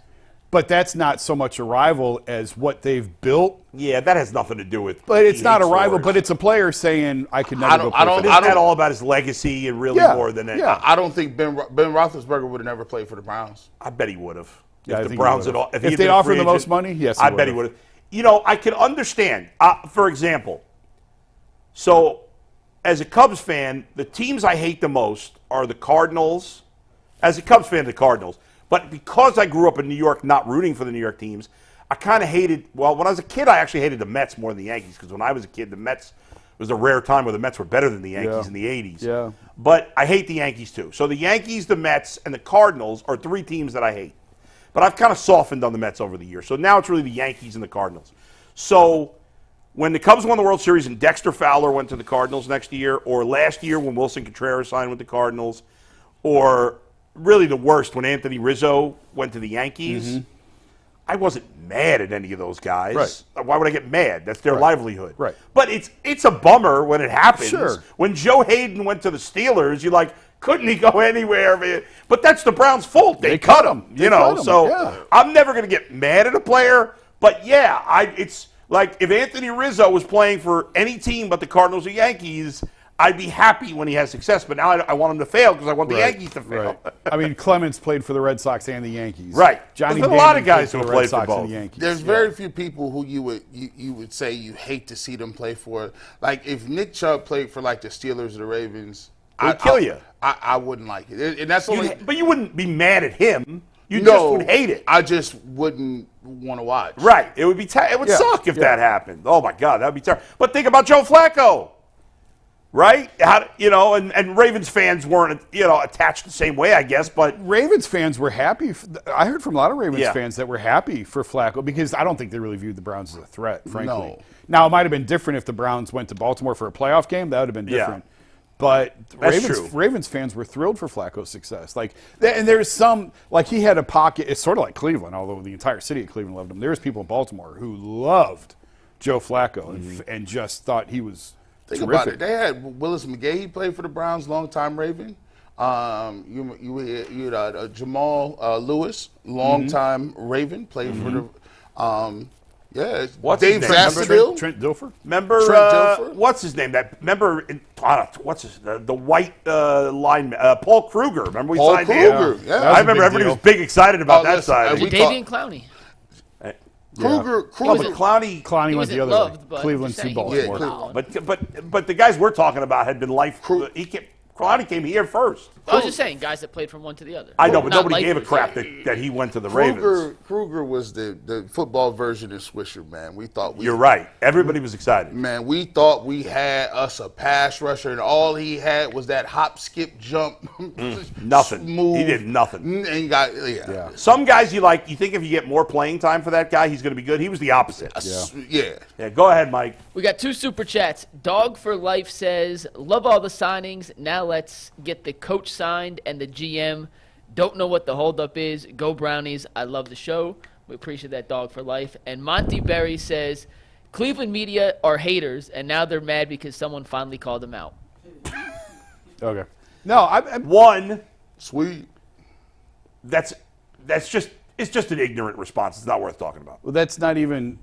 But that's not so much a rival as what they've built. Yeah, that has nothing to do with. But it's he not a hates rival, Warriors. but it's a player saying I could never go play for Isn't them. that all about his legacy and really more than that? Yeah. I don't think Ben Roethlisberger would have never played for the Browns. I bet he would have. Yeah, I If the think he Browns would've. had, if If he they had been a offered free the most agent, money, yes, he I bet he would've. would have. I can understand. For example, so as a Cubs fan, the teams I hate the most are the Cardinals. As a Cubs fan, the Cardinals. But because I grew up in New York not rooting for the New York teams, I kind of hated, well, when I was a kid, I actually hated the Mets more than the Yankees because when I was a kid, the Mets was a rare time where the Mets were better than the Yankees in the 80s. Yeah. But I hate the Yankees too. So the Yankees, the Mets, and the Cardinals are three teams that I hate. But I've kind of softened on the Mets over the years. So now it's really the Yankees and the Cardinals. So when the Cubs won the World Series and Dexter Fowler went to the Cardinals next year, or last year when Wilson Contreras signed with the Cardinals, or really the worst when Anthony Rizzo went to the Yankees, I wasn't mad at any of those guys. Right. Why would I get mad? That's their livelihood. Right. But it's a bummer when it happens. Sure. When Joe Hayden went to the Steelers, you're like, couldn't he go anywhere? But that's the Browns' fault. They cut him. They cut him, So yeah. I'm never going to get mad at a player. But yeah, it's like if Anthony Rizzo was playing for any team but the Cardinals or Yankees, I'd be happy when he has success. But now I want him to fail because I want the Yankees to fail. Right. I mean, Clemens played for the Red Sox and the Yankees. Right. Johnny There's been a lot Damon of guys played who for have the played Red for Sox both. and the Yankees. There's very few people who you would say you hate to see them play for. Like if Nick Chubb played for like the Steelers or the Ravens, They'd kill you. I wouldn't like it, and that's only. But you wouldn't be mad at him. You just No, would hate it. I just wouldn't want to watch. Right. It would be. It would suck if that happened. Oh my God, that would be terrible. But think about Joe Flacco. Right? And Ravens fans weren't, attached the same way, I guess. But Ravens fans were happy. I heard from a lot of Ravens Yeah. fans that were happy for Flacco because I don't think they really viewed the Browns as a threat, frankly. No. Now, it might have been different if the Browns went to Baltimore for a playoff game. That would have been different. But That's true. Ravens fans were thrilled for Flacco's success. And there's some, he had a pocket. It's sort of like Cleveland, although the entire city of Cleveland loved him. There's people in Baltimore who loved Joe Flacco and just thought he was Think terrific. about it. They had Willis McGahee. He played for the Browns, longtime Raven. You had Jamal Lewis, longtime Raven, played for the. What's Dave his name? Vassadil. Trent Dilfer? remember, Trent Dilfer? what's his name? The white lineman, Paul Kruger. Remember we Paul signed Kruger, him? yeah. That was I a remember big everybody deal. was big excited about that listen, side. we Davian Clowney. Kruger. No, but Clowney. Clowney He went wasn't the other loved, way. but Cleveland just to saying he Baltimore. wasn't loved. But the guys we're talking about had been Clowney came here first. I was just saying, guys that played from one to the other. I know, but Not nobody gave a lifers. crap that he went to the Ravens. Kruger was the football version of Swisher, man. We thought You're right. Everybody was excited. Man, we thought we had us a pass rusher, and all he had was that hop, skip, jump. Nothing. Smooth. He did nothing. And he got, yeah. Some guys you think if you get more playing time for that guy, he's going to be good. He was the opposite. Yeah. Go ahead, Mike. We got 2 super chats. Dog for Life says, love all the signings. Now let's get the coach signed and the GM. Don't know what the holdup is. Go Brownies. I love the show. We appreciate that, Dog for Life. And Monty Berry says, Cleveland media are haters, and now they're mad because someone finally called them out. Okay. No, One, Sweet. that's just an ignorant response. It's not worth talking about. well, that's not even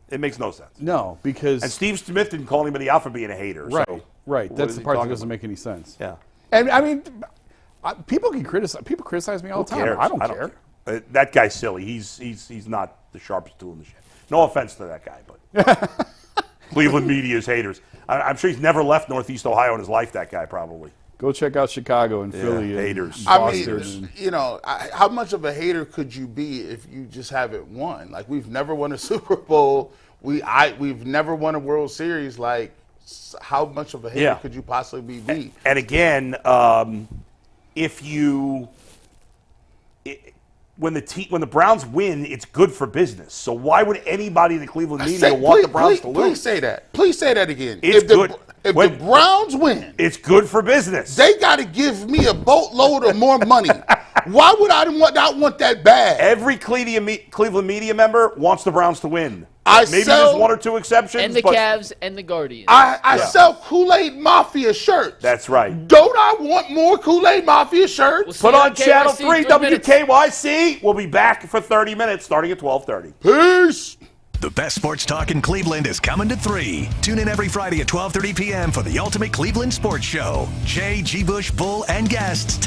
It makes no sense. no because And Steve Smith didn't call anybody out for being a hater. right, So right. what That's is the he part that talking doesn't about? make any sense. Yeah. And I mean, people can criticize. People criticize me all the Who time. cares? I don't care. That guy's silly. He's not the sharpest tool in the shed. No offense to that guy, but Cleveland media's haters. I'm sure he's never left Northeast Ohio in his life. That guy probably. Go check out Chicago and Philly. haters. And I Boston. mean, how much of a hater could you be if you just haven't won? Like, we've never won a Super Bowl. We've never won a World Series. Like, how much of a hater could you possibly be? And again, when the Browns win, it's good for business. So why would anybody in the Cleveland media want the Browns to lose? Please say that. Please say that again. It's good. If the Browns win, It's good for business. they got to give me a boatload of more money. Why would I not want that bad? Every Cleveland media member wants the Browns to win. Maybe sell- there's one or two exceptions. And the but Cavs and the Guardians. I sell Kool-Aid Mafia shirts. That's right. Don't I want more Kool-Aid Mafia shirts? We'll see Put you on Channel 3 KYC, 3 minutes. WKYC. We'll be back for 30 minutes starting at 12:30. Peace. The best sports talk in Cleveland is coming to 3. Tune in every Friday at 12:30 p.m. for the ultimate Cleveland sports show. Jay, G. Bush, Bull, and guests